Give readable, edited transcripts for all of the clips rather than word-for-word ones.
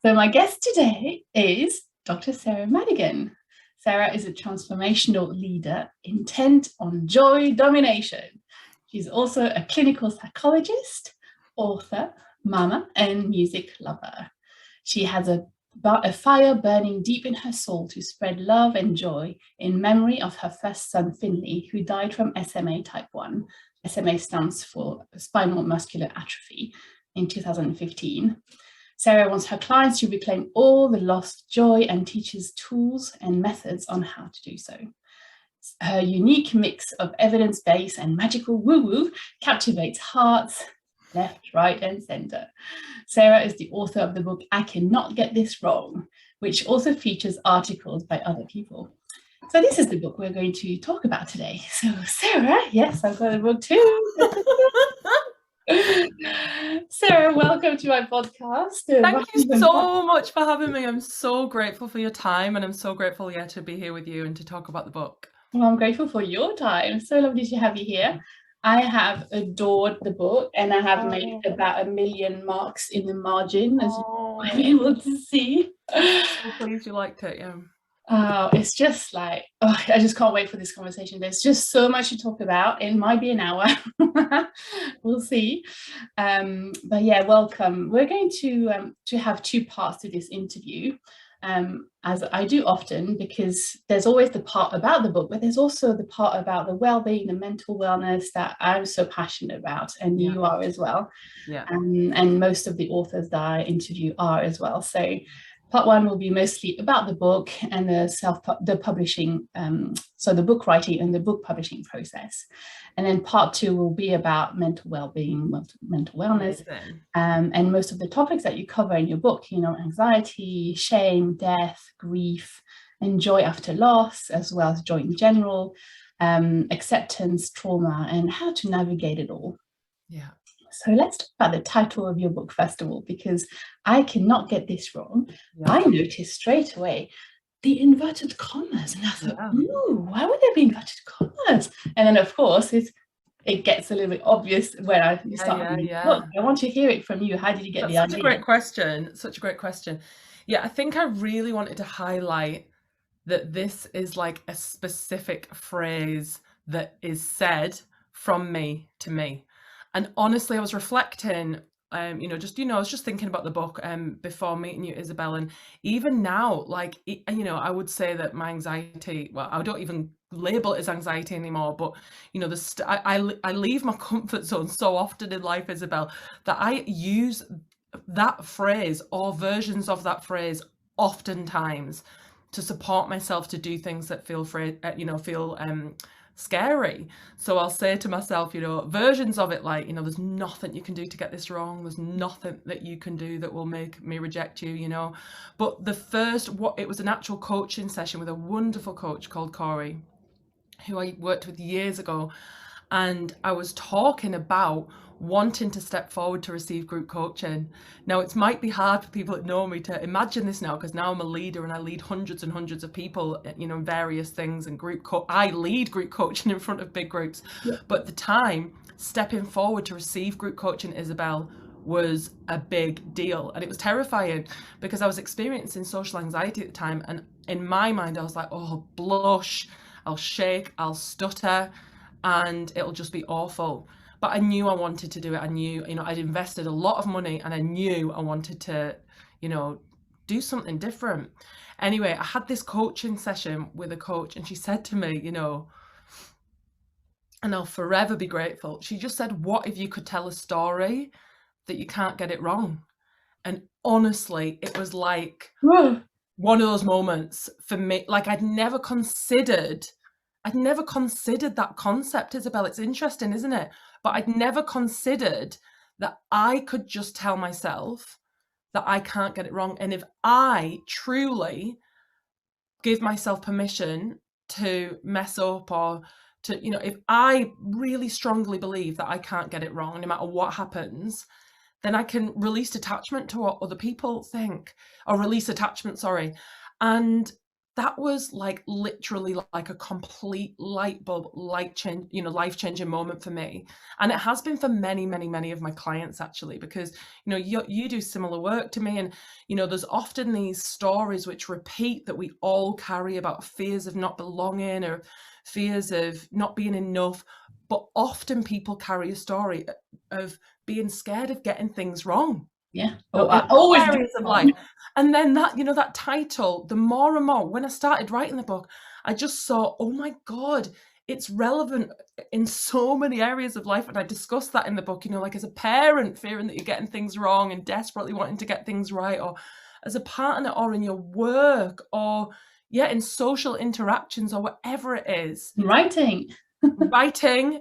So my guest today is Dr. Sarah Madigan. Sarah is a transformational leader intent on joy domination. She's also a clinical psychologist, author, mama, and music lover. She has a fire burning deep in her soul to spread love and joy in memory of her first son, Finlay, who died from SMA type 1. SMA stands for Spinal Muscular Atrophy in 2015. Sarah wants her clients to reclaim all the lost joy and teaches tools and methods on how to do so. Her unique mix of evidence-based and magical woo-woo captivates hearts left, right, and center. Sarah is the author of the book I Cannot Get This Wrong, which also features articles by other people. So this is the book we're going to talk about today. So Sarah, yes, I've got a book too. Sarah, welcome to my podcast. Thank you so much for having me. I'm so grateful for your time, and I'm so grateful, to be here with you and to talk about the book. Well, I'm grateful for your time. So lovely to have you here. I have adored the book, and I have made about 1 million marks in the margin, as you might be able to see. I'm so pleased you liked it, yeah. It's just like, I just can't wait for this conversation. There's just so much to talk about. It might be an hour. We'll see. But yeah, welcome. We're going to have two parts to this interview, as I do often, because there's always the part about the book, but there's also the part about the well-being, the mental wellness that I'm so passionate about, and you are as well. Yeah. And most of the authors that I interview are as well. So part one will be mostly about the book and the publishing, so the book writing and the book publishing process. And then part two will be about mental well-being, mental wellness, and most of the topics that you cover in your book, anxiety, shame, death, grief, and joy after loss, as well as joy in general, acceptance, trauma, and how to navigate it all. Yeah. So let's talk about the title of your book, first of all, because I cannot get this wrong. Yeah. I noticed straight away the inverted commas, and I thought, ooh, why would there be inverted commas? And then, of course, it gets a little bit obvious when you start reading the book. I want to hear it from you. How did you get the idea? Such a great question. Such a great question. Yeah, I think I really wanted to highlight that this is like a specific phrase that is said from me to me. And honestly, I was reflecting, I was just thinking about the book before meeting you, Isabel. And even now, I would say that my anxiety, well, I don't even label it as anxiety anymore, but, I leave my comfort zone so often in life, Isabel, that I use that phrase or versions of that phrase oftentimes to support myself to do things that feel scary. So I'll say to myself, versions of it like, there's nothing you can do to get this wrong. There's nothing that you can do that will make me reject you, But it was an actual coaching session with a wonderful coach called Corey, who I worked with years ago. And I was talking about wanting to step forward to receive group coaching. Now, it might be hard for people that know me to imagine this now, because now I'm a leader and I lead hundreds and hundreds of people, in various things, and I lead group coaching in front of big groups. Yeah. But at the time, stepping forward to receive group coaching, Isabel, was a big deal. And it was terrifying because I was experiencing social anxiety at the time. And in my mind, I was like, oh, I'll blush, I'll shake, I'll stutter, and it'll just be awful. But I knew I wanted to do it. I knew, I'd invested a lot of money, and I knew I wanted to, do something different. Anyway, I had this coaching session with a coach, and she said to me, and I'll forever be grateful. She just said, what if you could tell a story that you can't get it wrong? And honestly, it was like one of those moments for me. Like I'd never considered that concept, Isabel. It's interesting, isn't it? But I'd never considered that I could just tell myself that I can't get it wrong. And if I truly give myself permission to mess up, or to, if I really strongly believe that I can't get it wrong, no matter what happens, then I can release attachment to what other people think, or release attachment, sorry. And that was like literally like a complete light bulb, life-changing moment for me. And it has been for many, many, many of my clients, actually, because, you do similar work to me. And, there's often these stories which repeat that we all carry about fears of not belonging or fears of not being enough. But often people carry a story of being scared of getting things wrong. Yeah. I always areas of life. And then that, that title, the more and more, when I started writing the book, I just saw, oh my God, it's relevant in so many areas of life. And I discussed that in the book, like as a parent, fearing that you're getting things wrong and desperately wanting to get things right, or as a partner, or in your work, or in social interactions, or whatever it is. Writing,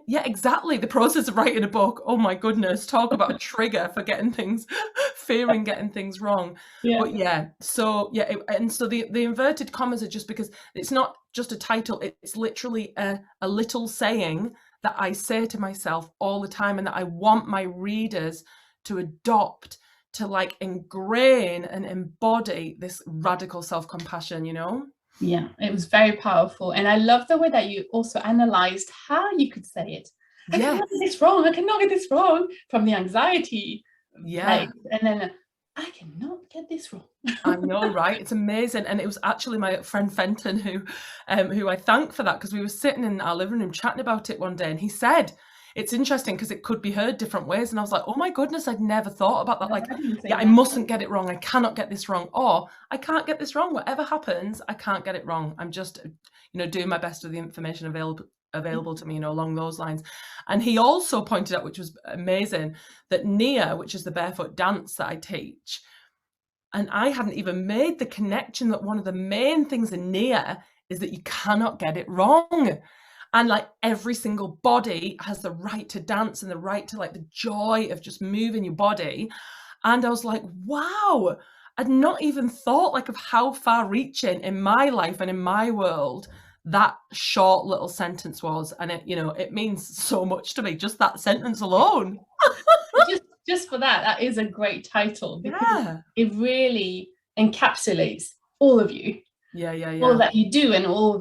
yeah, exactly. The process of writing a book, oh my goodness, talk about a trigger for getting things, fearing getting things wrong. Yeah. But so the inverted commas are just because it's not just a title, it's literally a little saying that I say to myself all the time, and that I want my readers to adopt, to like ingrain and embody this radical self-compassion, Yeah, it was very powerful. And I love the way that you also analyzed how you could say it. I cannot get this wrong. I cannot get this wrong, from the anxiety. Yeah. And then I cannot get this wrong. I know, right? It's amazing. And it was actually my friend Fenton who I thank for that, because we were sitting in our living room chatting about it one day, and he said, it's interesting because it could be heard different ways. And I was like, oh my goodness, I'd never thought about that. Like, I mustn't get it wrong. I cannot get this wrong. Or I can't get this wrong. Whatever happens, I can't get it wrong. I'm just, doing my best with the information available to me, along those lines. And he also pointed out, which was amazing, that Nia, which is the barefoot dance that I teach, and I hadn't even made the connection that one of the main things in Nia is that you cannot get it wrong. And like every single body has the right to dance, and the right to like the joy of just moving your body. And I was like, wow, I'd not even thought like of how far reaching in my life and in my world that short little sentence was. And it, it means so much to me, just that sentence alone. just for that is a great title, because it really encapsulates all of you. All that you do, and all of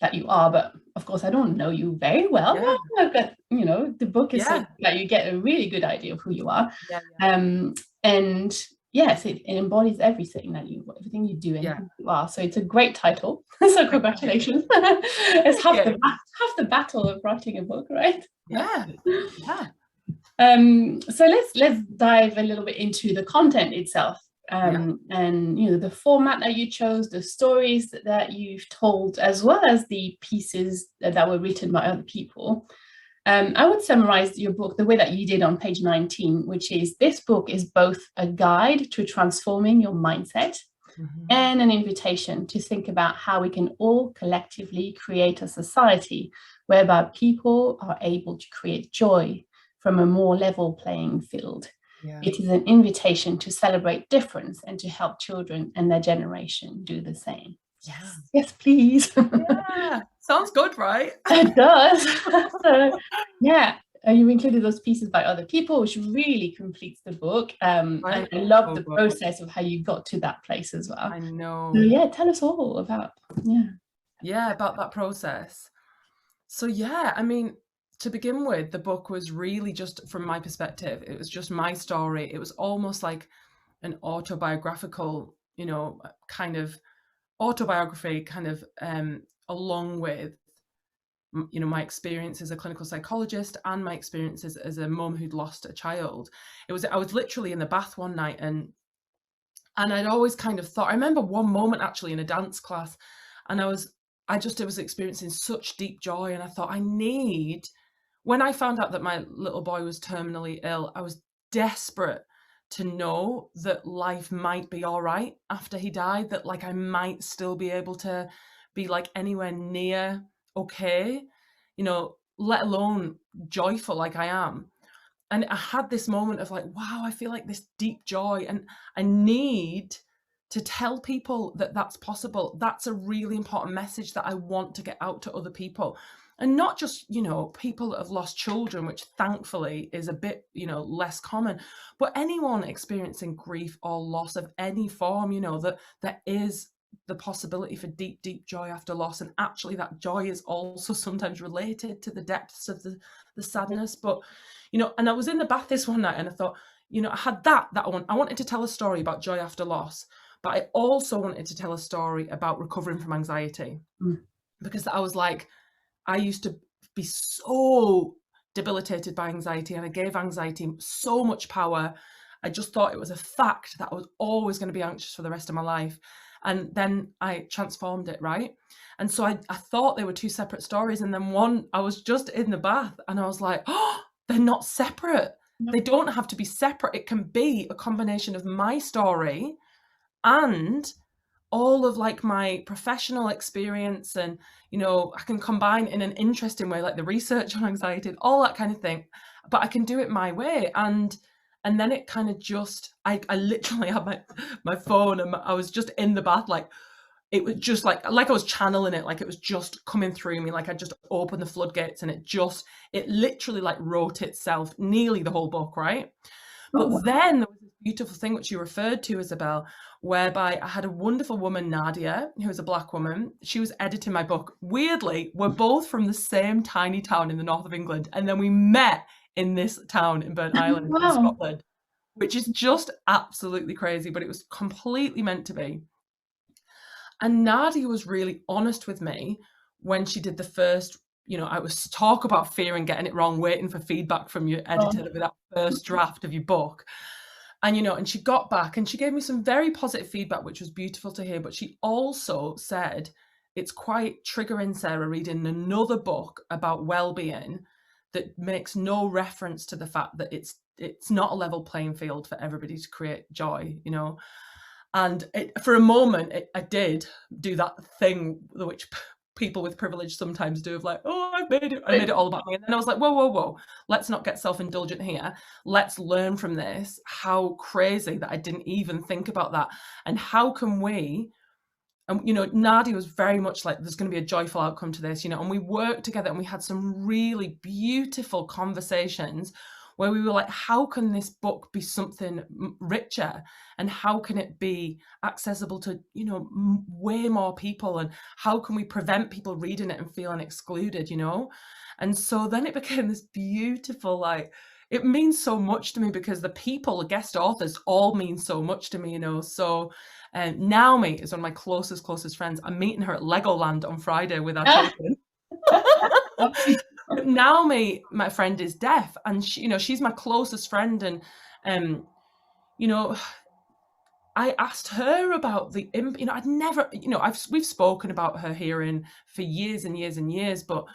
that you are. But of course, I don't know you very well. I've got, the book is so that you get a really good idea of who you are. And yes, it embodies everything everything you do and who you are. So it's a great title. So congratulations. It's half the battle of writing a book, right? So let's dive a little bit into the content itself. And the format that you chose, the stories that you've told, as well as the pieces that were written by other people. I would summarize your book the way that you did on page 19, which is, this book is both a guide to transforming your mindset and an invitation to think about how we can all collectively create a society whereby people are able to create joy from a more level playing field. It is an invitation to celebrate difference and to help children and their generation do the same. Yes, please. Sounds good, right? It does. So, you included those pieces by other people, which really completes the book. And I love the process of how you got to that place as well. I know. So, tell us all about about that process. So I mean, to begin with, the book was really just, from my perspective, it was just my story. It was almost like an autobiographical, kind of autobiography, along with, my experience as a clinical psychologist and my experiences as a mum who'd lost a child. I was literally in the bath one night, and I'd always kind of thought, I remember one moment actually in a dance class, and I was experiencing such deep joy, and I thought, when I found out that my little boy was terminally ill, I was desperate to know that life might be all right after he died, that like I might still be able to be like anywhere near okay, let alone joyful like I am. And I had this moment of like, wow, I feel like this deep joy, and I need to tell people that that's possible. That's a really important message that I want to get out to other people. And not just, people that have lost children, which thankfully is a bit, less common, but anyone experiencing grief or loss of any form, that the possibility for deep, deep joy after loss. And actually that joy is also sometimes related to the depths of the sadness. But, you know, and I was in the bath this one night and I thought, you know, I had that I wanted to tell a story about joy after loss, but I also wanted to tell a story about recovering from anxiety. Because I was like, I used to be so debilitated by anxiety, and I gave anxiety so much power. I just thought it was a fact that I was always going to be anxious for the rest of my life. And then I transformed it, right? And so I thought they were two separate stories. And then one, I was just in the bath and I was like, oh, they're not separate. No. They don't have to be separate. It can be a combination of my story and all of like my professional experience, and you know, I can combine in an interesting way like the research on anxiety and all that kind of thing, but I can do it my way. And then it kind of just, I literally had my phone and I was just in the bath, like it was just like I was channeling it, like it was just coming through me, like I just opened the floodgates and it literally like wrote itself, nearly the whole book, right? But then there was this beautiful thing which you referred to, Isabel, whereby I had a wonderful woman, Nadia, who was a Black woman. She was editing my book. Weirdly, we're both from the same tiny town in the north of England. And then we met in this town in Burnt Island in Scotland, which is just absolutely crazy, but it was completely meant to be. And Nadia was really honest with me when she did the first, you know, I was talk about fear and getting it wrong, waiting for feedback from your editor with that first draft of your book. And, you know, and she got back and she gave me some very positive feedback, which was beautiful to hear. But she also said, it's quite triggering, Sarah, reading another book about well-being that makes no reference to the fact that it's not a level playing field for everybody to create joy, you know. And for a moment, I did do that thing which people with privilege sometimes do, of like, oh, I made it all about me. And then I was like, whoa, let's not get self-indulgent here. Let's learn from this. How crazy that I didn't even think about that. And how can we, and you know, Nadia was very much like, there's going to be a joyful outcome to this, you know, and we worked together and we had some really beautiful conversations where we were like, how can this book be something richer, and how can it be accessible to, you know, way more people, and how can we prevent people reading it and feeling excluded, you know? And so then it became this beautiful, like, it means so much to me because the people, the guest authors, all mean so much to me, you know? So Naomi is one of my closest friends. I'm meeting her at Legoland on Friday with our children. Naomi, my friend, is deaf, and she, you know, she's my closest friend. And you know, I asked her about the, you know, I'd never, you know, we've spoken about her hearing for years and years and years, but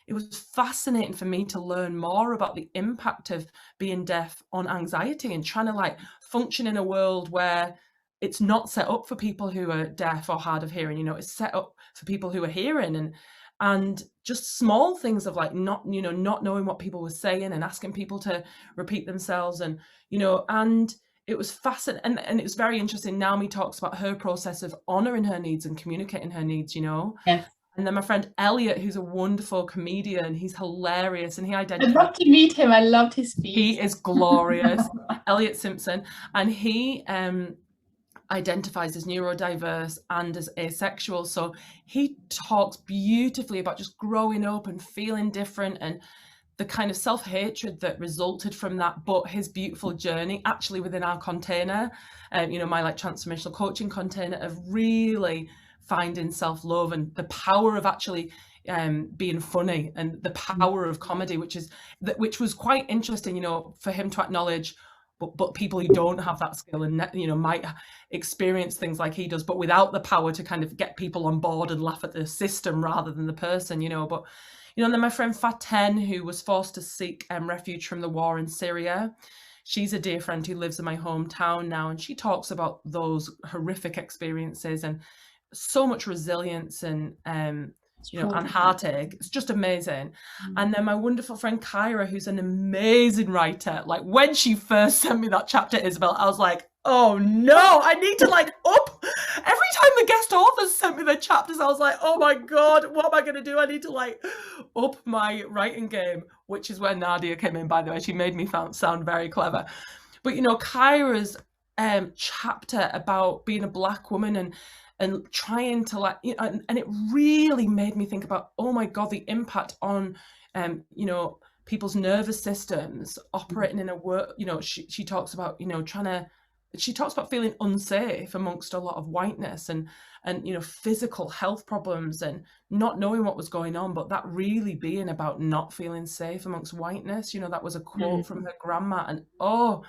it was fascinating for me to learn more about the impact of being deaf on anxiety and trying to like function in a world where it's not set up for people who are deaf or hard of hearing, you know, it's set up for people who are hearing. And just small things of like not knowing what people were saying and asking people to repeat themselves, and you know, and it was fascinating. And it was very interesting. Naomi talks about her process of honoring her needs and communicating her needs, you know. Yes. And then my friend Elliot, who's a wonderful comedian, he's hilarious, and he identified. I'd love to meet him. I loved his speech. He is glorious. Elliot Simpson, and he identifies as neurodiverse and as asexual. So he talks beautifully about just growing up and feeling different and the kind of self-hatred that resulted from that, but his beautiful journey actually within our container, you know, my like transformational coaching container, of really finding self-love and the power of actually being funny, and the power of comedy, which was quite interesting, you know, for him to acknowledge. But people who don't have that skill and, you know, might experience things like he does, but without the power to kind of get people on board and laugh at the system rather than the person, you know. But, you know, and then my friend Faten, who was forced to seek refuge from the war in Syria, she's a dear friend who lives in my hometown now, and she talks about those horrific experiences and so much resilience and you know, and heartache. It's just amazing. And then my wonderful friend Kyra, who's an amazing writer. Like when she first sent me that chapter, Isabel, I was like, oh no, I need to like up. Every time the guest authors sent me their chapters, I was like, oh my God, what am I going to do? I need to like up my writing game, which is where Nadia came in, by the way. She made me sound very clever. But, you know, Kyra's chapter about being a Black woman and trying to like, you know, and it really made me think about, oh my God, the impact on, you know, people's nervous systems operating in a work, you know, she talks about, you know, she talks about feeling unsafe amongst a lot of whiteness and, you know, physical health problems and not knowing what was going on, but that really being about not feeling safe amongst whiteness. You know, that was a quote from her grandma, and oh,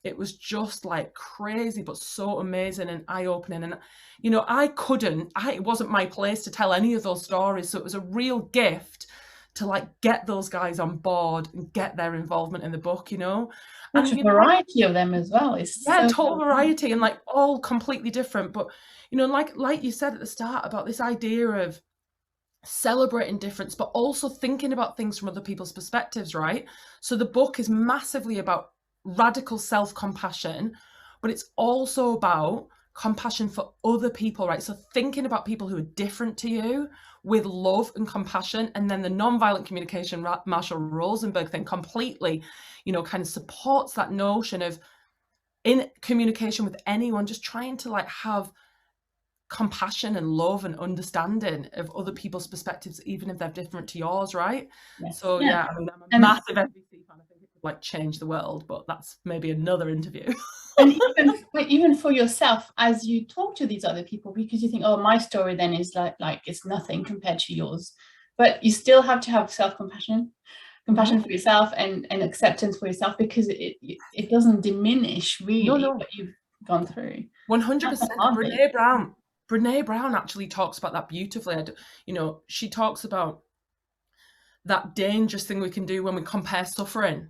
it was just like crazy, but so amazing and eye-opening. And, you know, it wasn't my place to tell any of those stories. So it was a real gift to like get those guys on board and get their involvement in the book, you know. Such a variety of them as well. It's yeah, total variety and like all completely different. But, you know, like you said at the start about this idea of celebrating difference, but also thinking about things from other people's perspectives, right? So the book is massively about radical self-compassion, but it's also about compassion for other people, right? So thinking about people who are different to you with love and compassion. And then the nonviolent communication, Marshall Rosenberg thing completely, you know, kind of supports that notion of in communication with anyone, just trying to like have compassion and love and understanding of other people's perspectives, even if they're different to yours, right? Yes. So yeah, I mean, I'm a massive NBC fan. I think it could like change the world, but that's maybe another interview. And even for yourself, as you talk to these other people, because you think, oh, my story then is like it's nothing compared to yours, but you still have to have self-compassion, compassion for yourself and acceptance for yourself, because it doesn't diminish really what you've gone through. 100%. Brene Brown actually talks about that beautifully. You know, she talks about that dangerous thing we can do when we compare suffering.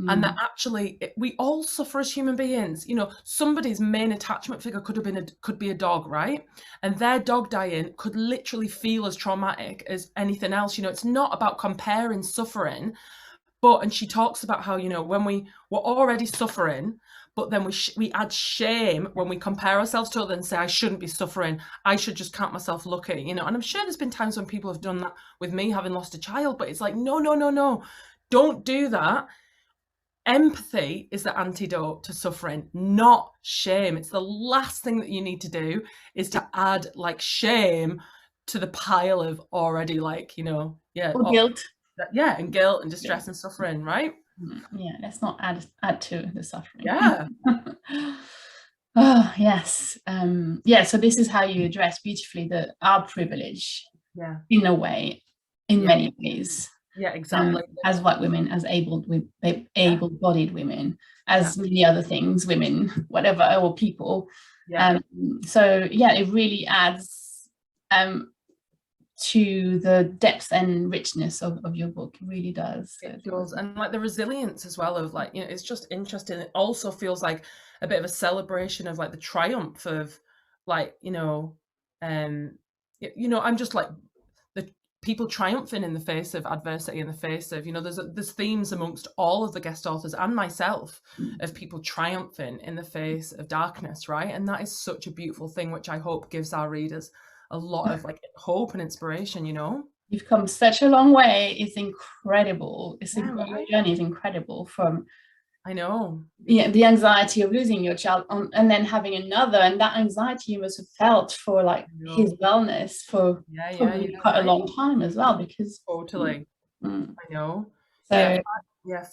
And that actually we all suffer as human beings. You know, somebody's main attachment figure could be a dog, right? And their dog dying could literally feel as traumatic as anything else. You know, it's not about comparing suffering, and she talks about how, you know, when we're already suffering, but then we add shame when we compare ourselves to others and say, I shouldn't be suffering. I should just count myself lucky, you know. And I'm sure there's been times when people have done that with me, having lost a child, but it's like, no, don't do that. Empathy is the antidote to suffering, not shame. It's the last thing that you need to do is to add like shame to the pile of already like, you know, guilt. Yeah, and guilt and distress and suffering, right? Yeah, let's not add to the suffering. Yeah. Oh, yes. Yeah, so this is how you address beautifully our privilege, in a way, in many ways. Yeah, exactly. As white women, as able-bodied women, as many other things, women, whatever, or people. So yeah, it really adds to the depth and richness of your book. It really does. It does. And like the resilience as well of like, you know, it's just interesting. It also feels like a bit of a celebration of like the triumph of like, you know, I'm just like the people triumphing in the face of adversity, in the face of, you know, there's themes amongst all of the guest authors and myself of people triumphing in the face of darkness, right? And that is such a beautiful thing, which I hope gives our readers a lot of like hope and inspiration, you know. You've come such a long way. It's incredible. Your journey is incredible. From the anxiety of losing your child and then having another, and that anxiety you must have felt for like his wellness for quite a long time as well, because I know. So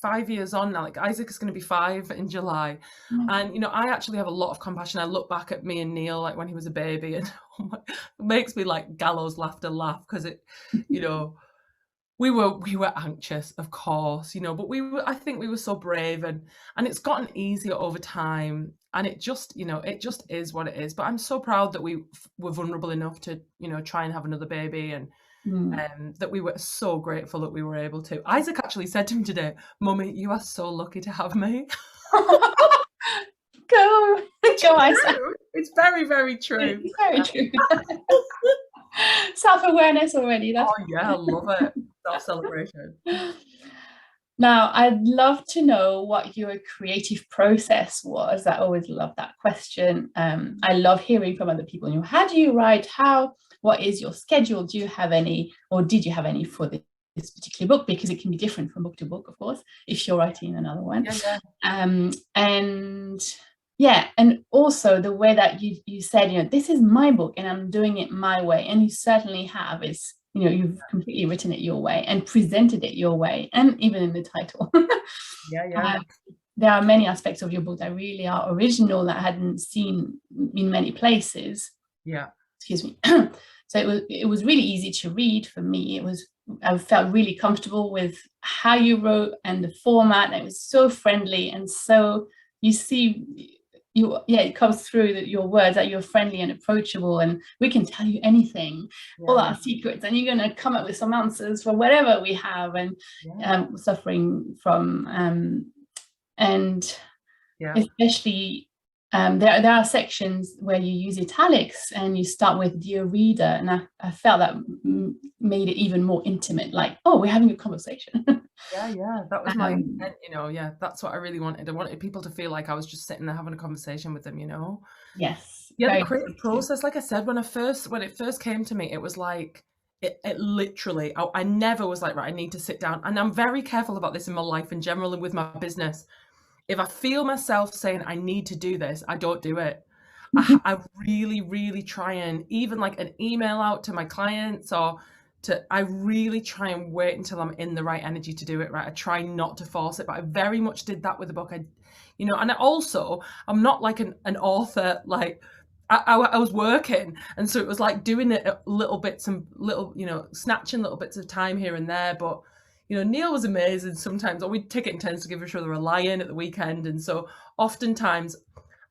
5 years on now, like Isaac is going to be 5 in July. And, you know, I actually have a lot of compassion. I look back at me and Neil, like when he was a baby, and it makes me like gallows laughter laugh, because it, you know, we were anxious, of course, you know, but I think we were so brave, and it's gotten easier over time. And it just, you know, it just is what it is. But I'm so proud that we were vulnerable enough to, you know, try and have another baby, and that we were so grateful that we were able to. Isaac actually said to me today, Mummy, you are so lucky to have me. Go Isaac. It's very, very true. It's very true. Self-awareness already. I love it. Self-celebration. Now, I'd love to know what your creative process was. I always love that question. I love hearing from other people. You know, how do you write? What is your schedule? Do you have any, or did you have any for this particular book? Because it can be different from book to book, of course, if you're writing another one. And Yeah, and also the way that you said, this is my book and I'm doing it my way, and you certainly have. It's, you've completely written it your way and presented it your way, and even in the title. Yeah. There are many aspects of your book that really are original that I hadn't seen in many places. Yeah. Excuse me. So it was really easy to read for me. I felt really comfortable with how you wrote and the format. It was so friendly, and so you see, it comes through that your words, that you're friendly and approachable, and we can tell you anything, all our secrets, and you're going to come up with some answers for whatever we have and suffering from. And especially there are sections where you use italics and you start with "Dear Reader," and I felt that made it even more intimate, like, oh, we're having a conversation. Yeah, that was my intent, that's what I really wanted. I wanted people to feel like I was just sitting there having a conversation with them, Yes. The creative process, like I said, when it first came to me, it was like it literally, I never was like, right, I need to sit down. And I'm very careful about this in my life in general and with my business. If I feel myself saying I need to do this, I don't do it. I really, really try, and even like an email out to my clients I really try and wait until I'm in the right energy to do it, right? I try not to force it, but I very much did that with the book. And I'm not like an author, like I was working, and so it was like doing it little bits and little, snatching little bits of time here and there. But Neil was amazing sometimes, or we'd take it in turns to give each other a lie-in at the weekend. And so oftentimes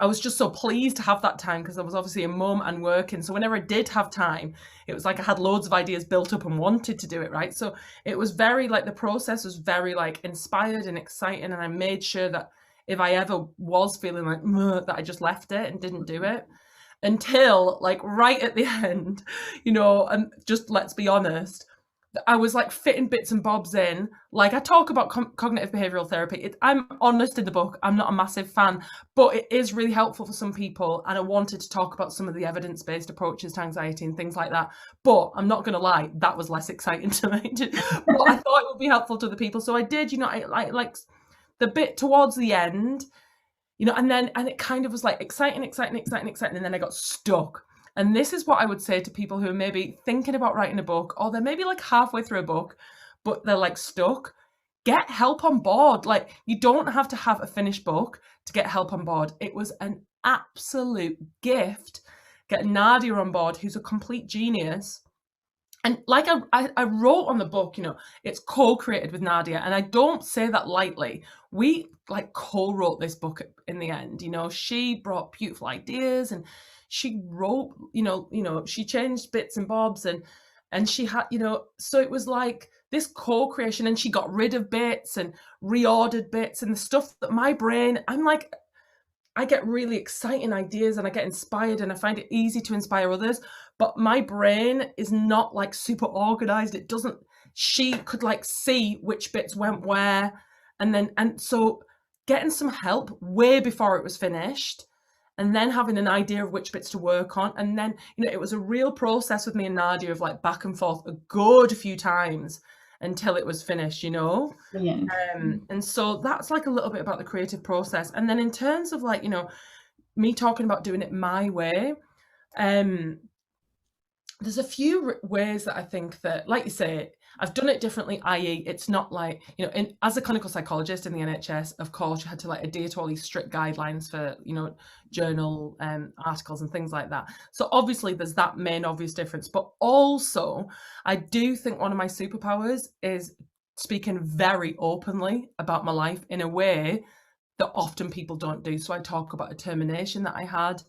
I was just so pleased to have that time, because I was obviously a mum and working. So whenever I did have time, it was like I had loads of ideas built up and wanted to do it, right? So it was very like, the process was very like inspired and exciting. And I made sure that if I ever was feeling like that, I just left it and didn't do it until like right at the end, and just let's be honest, I was like fitting bits and bobs in. Like I talk about cognitive behavioral therapy. I'm honest in the book. I'm not a massive fan, but it is really helpful for some people. And I wanted to talk about some of the evidence-based approaches to anxiety and things like that. But I'm not going to lie, that was less exciting to me. But I thought it would be helpful to the people. So I did, I like the bit towards the end, and it kind of was like exciting. And then I got stuck. And this is what I would say to people who are maybe thinking about writing a book, or they're maybe like halfway through a book, but they're like stuck. Get help on board. Like, you don't have to have a finished book to get help on board. It was an absolute gift getting Nadia on board, who's a complete genius. And like I wrote on the book, it's co-created with Nadia, and I don't say that lightly. We like co-wrote this book in the end. She brought beautiful ideas, and she wrote, she changed bits and bobs, and she had, so it was like this co-creation, and she got rid of bits and reordered bits, and the stuff that my brain, I'm like, I get really exciting ideas and I get inspired, and I find it easy to inspire others, but my brain is not like super organized. She could like see which bits went where, and so getting some help way before it was finished, and then having an idea of which bits to work on. And then, it was a real process with me and Nadia of like back and forth a good few times until it was finished, Brilliant. And so that's like a little bit about the creative process. And then in terms of like, me talking about doing it my way, there's a few ways that I think that, like you say, I've done it differently, i.e. it's not like, as a clinical psychologist in the NHS, of course, you had to like adhere to all these strict guidelines for, journal articles and things like that. So obviously there's that main obvious difference, but also I do think one of my superpowers is speaking very openly about my life in a way that often people don't do. So I talk about a termination that I had.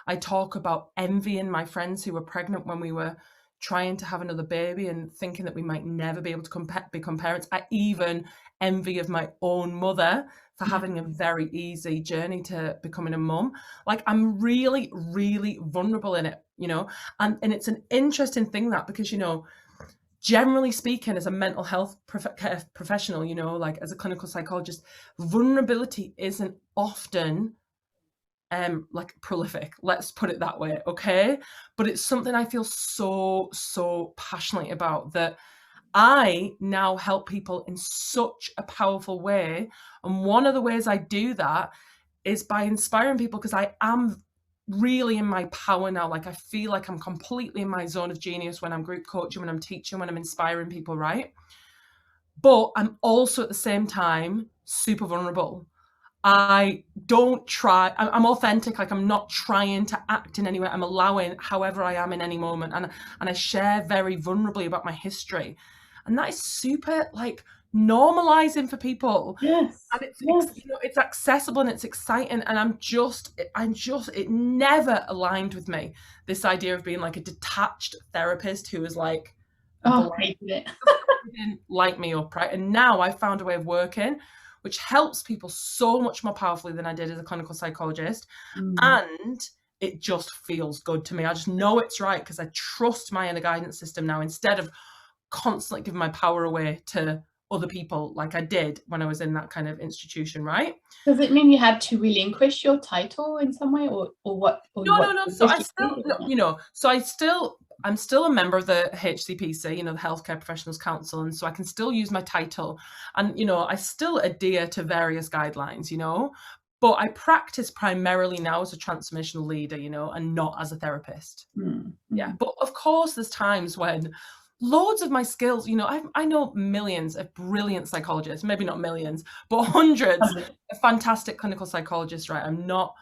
I talk about envying my friends who were pregnant when we were trying to have another baby and thinking that we might never be able to become parents. I even envy of my own mother for having a very easy journey to becoming a mum. Like, I'm really, really vulnerable in it, and it's an interesting thing that, because, generally speaking, as a mental health professional, like as a clinical psychologist, vulnerability isn't often like prolific, let's put it that way, okay? But it's something I feel so passionately about, that I now help people in such a powerful way. And one of the ways I do that is by inspiring people, because I am really in my power now. Like I feel like I'm completely in my zone of genius when I'm group coaching, when I'm teaching, when I'm inspiring people, right? But I'm also at the same time super vulnerable. I don't try, I'm authentic, like I'm not trying to act in any way. I'm allowing however I am in any moment. And I share very vulnerably about my history. And that is super like normalizing for people. Yes. And it's, Yes. you know, it's accessible and it's exciting. And it never aligned with me, this idea of being like a detached therapist who is like a Oh, blank, hated it. didn't light me up, right? And now I found a way of working which helps people so much more powerfully than I did as a clinical psychologist. And it just feels good to me. I just know it's right because I trust my inner guidance system now, instead of constantly giving my power away to other people like I did when I was in that kind of institution, right? Does it mean you had to relinquish your title in some way, or what? Or No. what So I still, you know, I'm still a member of the HCPC, you know, the Healthcare Professionals Council, and so I can still use my title, and you know, I still adhere to various guidelines, you know, but I practice primarily now as a transformational leader, you know, and not as a therapist. Yeah, but of course, there's times when loads of my skills, you know, I know millions of brilliant psychologists, maybe not millions, but hundreds of fantastic clinical psychologists, right? I'm not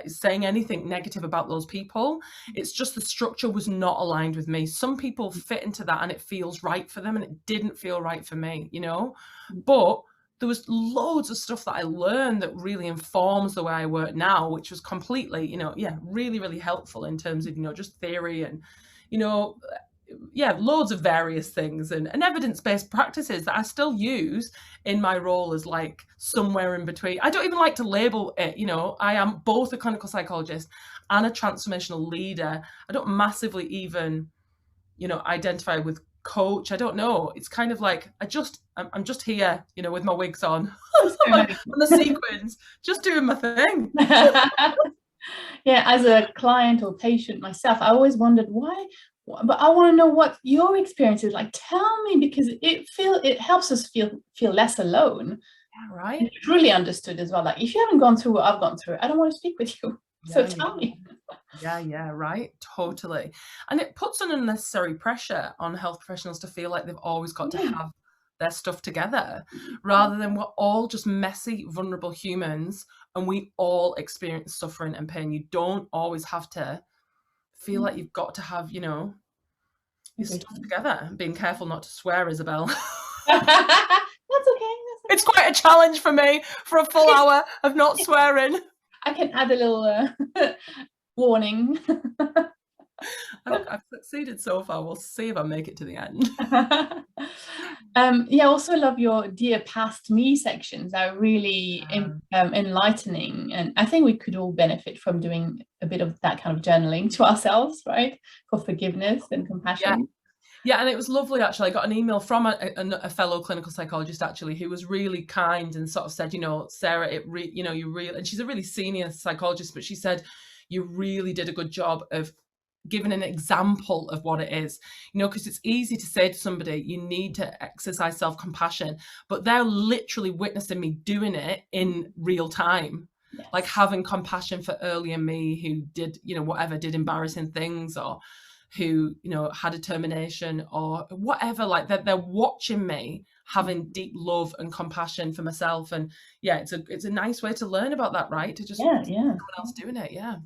saying anything negative about those people. It's just the structure was not aligned with me. Some people fit into that and it feels right for them, and it didn't feel right for me, you know? But there was loads of stuff that I learned that really informs the way I work now, which was completely, you know, really, really helpful in terms of, you know, just theory and, you know, loads of various things and evidence-based practices that I still use in my role as like somewhere in between. I don't even like to label it, you know, I am both a clinical psychologist and a transformational leader. I don't massively even, you know, identify with coach. I don't know. It's kind of like I'm just here, you know, with my wigs on and the sequins, just doing my thing. Yeah, as a client or patient myself, I always wondered why, but I want to know what your experience is like. Tell me, because it helps us feel less alone. Yeah, right. And truly understood as well. Like if you haven't gone through what I've gone through, I don't want to speak with you. So tell me. Yeah, right. Totally. And it puts an unnecessary pressure on health professionals to feel like they've always got to have their stuff together, rather than we're all just messy, vulnerable humans, and we all experience suffering and pain. You don't always have to feel like you've got to have, you know, your stuff together. Being careful not to swear, Isabel. That's okay. It's quite a challenge for me for a full hour of not swearing. I can add a little warning. I've succeeded so far. We'll see if I make it to the end. Yeah, I also love your Dear Past Me sections. They're really enlightening, and I think we could all benefit from doing a bit of that kind of journaling to ourselves, right? For forgiveness and compassion. Yeah, and it was lovely, actually. I got an email from a fellow clinical psychologist, actually, who was really kind and sort of said, you know, Sarah, you know, you really, and she's a really senior psychologist, but she said, you really did a good job of giving an example of what it is, you know, because it's easy to say to somebody, you need to exercise self-compassion, but they're literally witnessing me doing it in real time. Yes. Like having compassion for earlier me who did, you know, whatever, did embarrassing things, or who, you know, had a termination or whatever, like they're watching me having deep love and compassion for myself. And yeah, it's a nice way to learn about that, right? To just someone else doing it. Yes.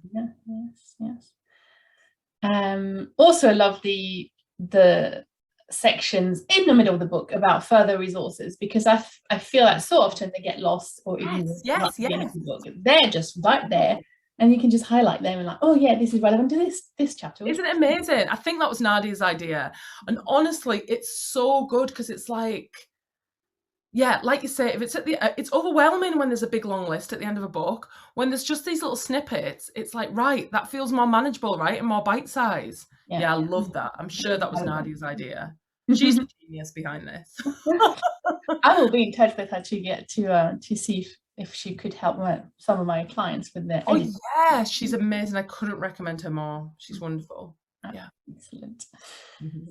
Also love the sections in the middle of the book about further resources, because I feel that so often they get lost, or even not the end of the book. They're just right there. And you can just highlight them and like, oh yeah, this is relevant to this chapter. Isn't it amazing? I think that was Nadia's idea. And honestly, it's so good, because it's like, yeah, like you say, if it's it's overwhelming when there's a big long list at the end of a book. When there's just these little snippets, it's like, right, that feels more manageable, right? And more bite size. Yeah, I love that. I'm sure that was Nadia's idea. She's the genius behind this. I will be in touch with her to get to see if she could help some of my clients with their editing. Yeah, she's amazing. I couldn't recommend her more. She's wonderful. Yeah, excellent.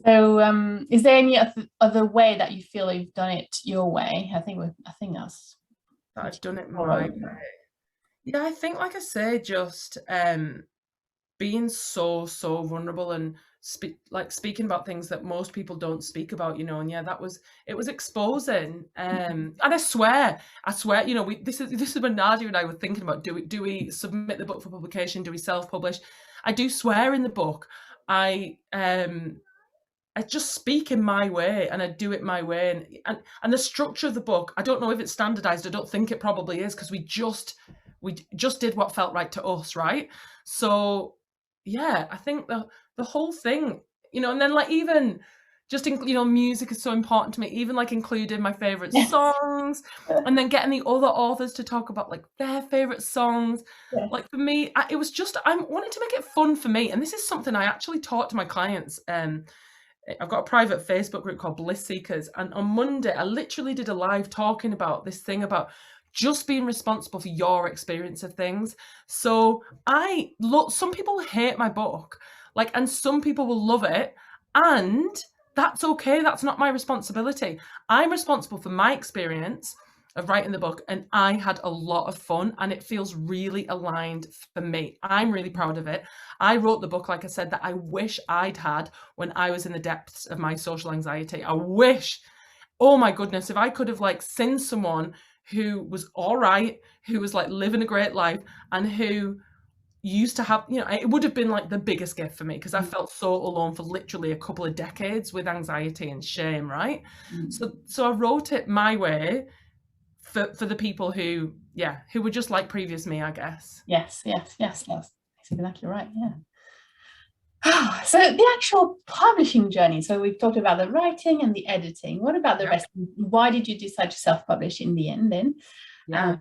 So is there any other way that you feel you've done it your way? I think that's I've done it my way. Yeah, I think, like I say, just being so vulnerable and speaking about things that most people don't speak about, you know. And yeah, it was exposing. And I swear, you know, this is when Nadia and I were thinking about, do we submit the book for publication, do we self-publish? I do swear in the book I just speak in my way, and I do it my way. And the structure of the book, I don't know if it's standardized. I don't think it probably is, because we just did what felt right to us, right? So yeah, I think the whole thing, you know. And then, like, even just you know, music is so important to me, even like including my favorite Yes. songs, and then getting the other authors to talk about like their favorite songs. Yes. Like for me, it was just, I wanted to make it fun for me, and this is something I actually taught to my clients. I've got a private Facebook group called Bliss Seekers, and on Monday I literally did a live talking about this thing about just being responsible for your experience of things. So some people hate my book, like, and some people will love it, and that's okay. That's not my responsibility. I'm responsible for my experience of writing the book, and I had a lot of fun, and it feels really aligned for me. I'm really proud of it. I wrote the book, like I said, that I wish I'd had when I was in the depths of my social anxiety. I wish, oh my goodness, if I could have like seen someone who was all right, who was like living a great life, and who used to have, you know, it would have been like the biggest gift for me, because I felt so alone for literally a couple of decades with anxiety and shame, right? So I wrote it my way for the people who were just like previous me, I guess. Yes. That's exactly right. Yeah. So the actual publishing journey. So we've talked about the writing and the editing. What about the rest? Why did you decide to self-publish in the end then? Yeah.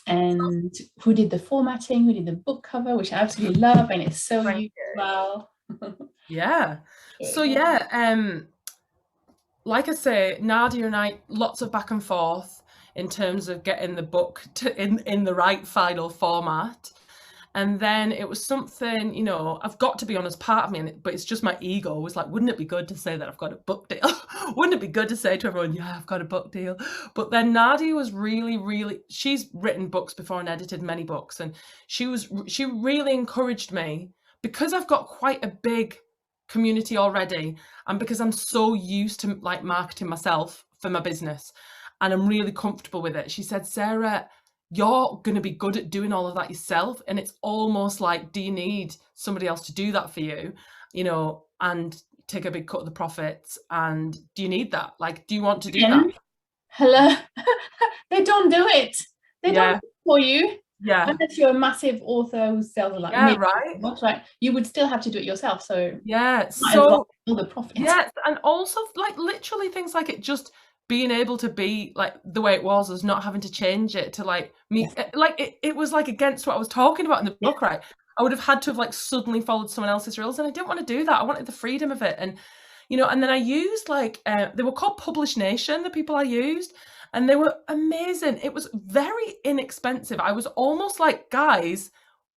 And who did the formatting? Who did the book cover, which I absolutely love, and it's so Thank you well. Yeah. So yeah, like I say, Nadia and I, lots of back and forth in terms of getting the book in the right final format. And then it was something, you know, I've got to be honest, part of me, but it's just my ego, was like, wouldn't it be good to say that I've got a book deal? Wouldn't it be good to say to everyone, yeah, I've got a book deal? But then Nadia was really, she's written books before and edited many books. And she really encouraged me, because I've got quite a big community already, and because I'm so used to like marketing myself for my business, and I'm really comfortable with it. She said, Sarah, you're going to be good at doing all of that yourself. And it's almost like, do you need somebody else to do that for you, you know, and take a big cut of the profits? And do you need that? Like, do you want to do that? Hello. They don't do it. They don't do it for you. Yeah. Unless you're a massive author who sells like books, right? You would still have to do it yourself. So yeah. So all the profits. Yeah. And also like literally things like it just being able to be like the way it was not having to change it to like me. Like it was like against what I was talking about in the book, right? I would have had to have like suddenly followed someone else's rules, and I didn't want to do that. I wanted the freedom of it. And, you know, and then I used like, they were called Publish Nation, the people I used, and they were amazing. It was very inexpensive. I was almost like, guys,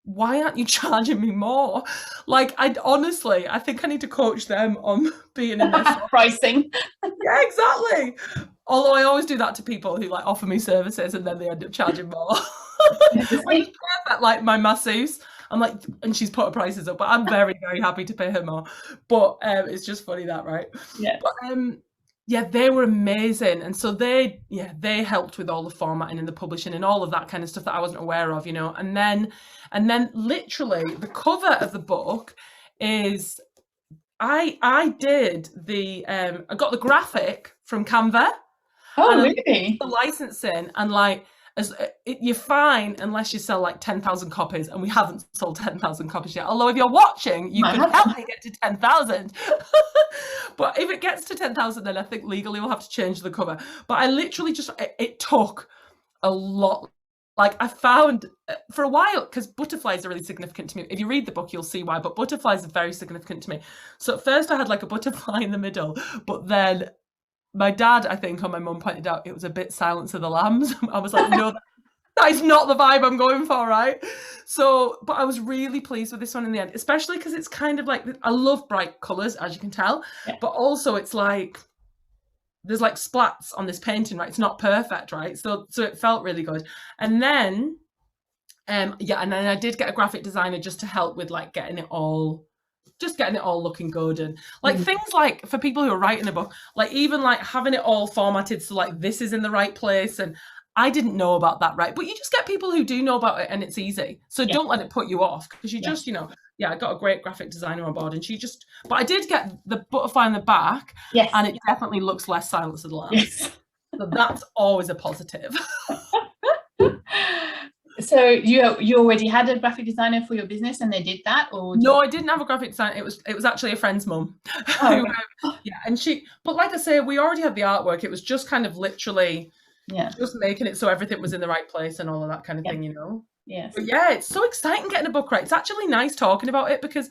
why aren't you charging me more? Like, I think I need to coach them on being in this pricing. Yeah, exactly. Although I always do that to people who like offer me services and then they end up charging more. Which is perfect, like my masseuse. I'm like, and she's put her prices up, but I'm very, very happy to pay her more. But it's just funny that, right? Yeah. But yeah, they were amazing. And so they helped with all the formatting and the publishing and all of that kind of stuff that I wasn't aware of, you know. And then literally the cover of the book is, I did I got the graphic from Canva. Oh, really? The licensing, and like, you're fine unless you sell like 10,000 copies, and we haven't sold 10,000 copies yet. Although if you're watching, you could help me get to 10,000. But if it gets to 10,000, then I think legally we'll have to change the cover. But I literally just, it took a lot. Like I found for a while, because butterflies are really significant to me. If you read the book, you'll see why, but butterflies are very significant to me. So at first I had like a butterfly in the middle, but then my dad, I think, or my mum pointed out it was a bit Silence of the Lambs. I was like, no, that is not the vibe I'm going for, right? So, but I was really pleased with this one in the end, especially because it's kind of like, I love bright colours, as you can tell, but also it's like, there's like splats on this painting, right? It's not perfect, right? So it felt really good. And then Yeah, and then I did get a graphic designer just to help with like getting it all looking good, and like things like for people who are writing a book, like even like having it all formatted so like this is in the right place, and I didn't know about that, right? But you just get people who do know about it, and it's easy. So don't let it put you off, because you just, you know, I got a great graphic designer on board, and but I did get the butterfly in the back, and it definitely looks less Silence of the Lambs. So that's always a positive. So you already had a graphic designer for your business, and they did that, or no? I didn't have a graphic designer. It was actually a friend's mum. Oh, yeah, and but like I say, we already had the artwork. It was just kind of literally just making it so everything was in the right place and all of that kind of thing, you know. Yes. But yeah, it's so exciting getting a book right. It's actually nice talking about it, because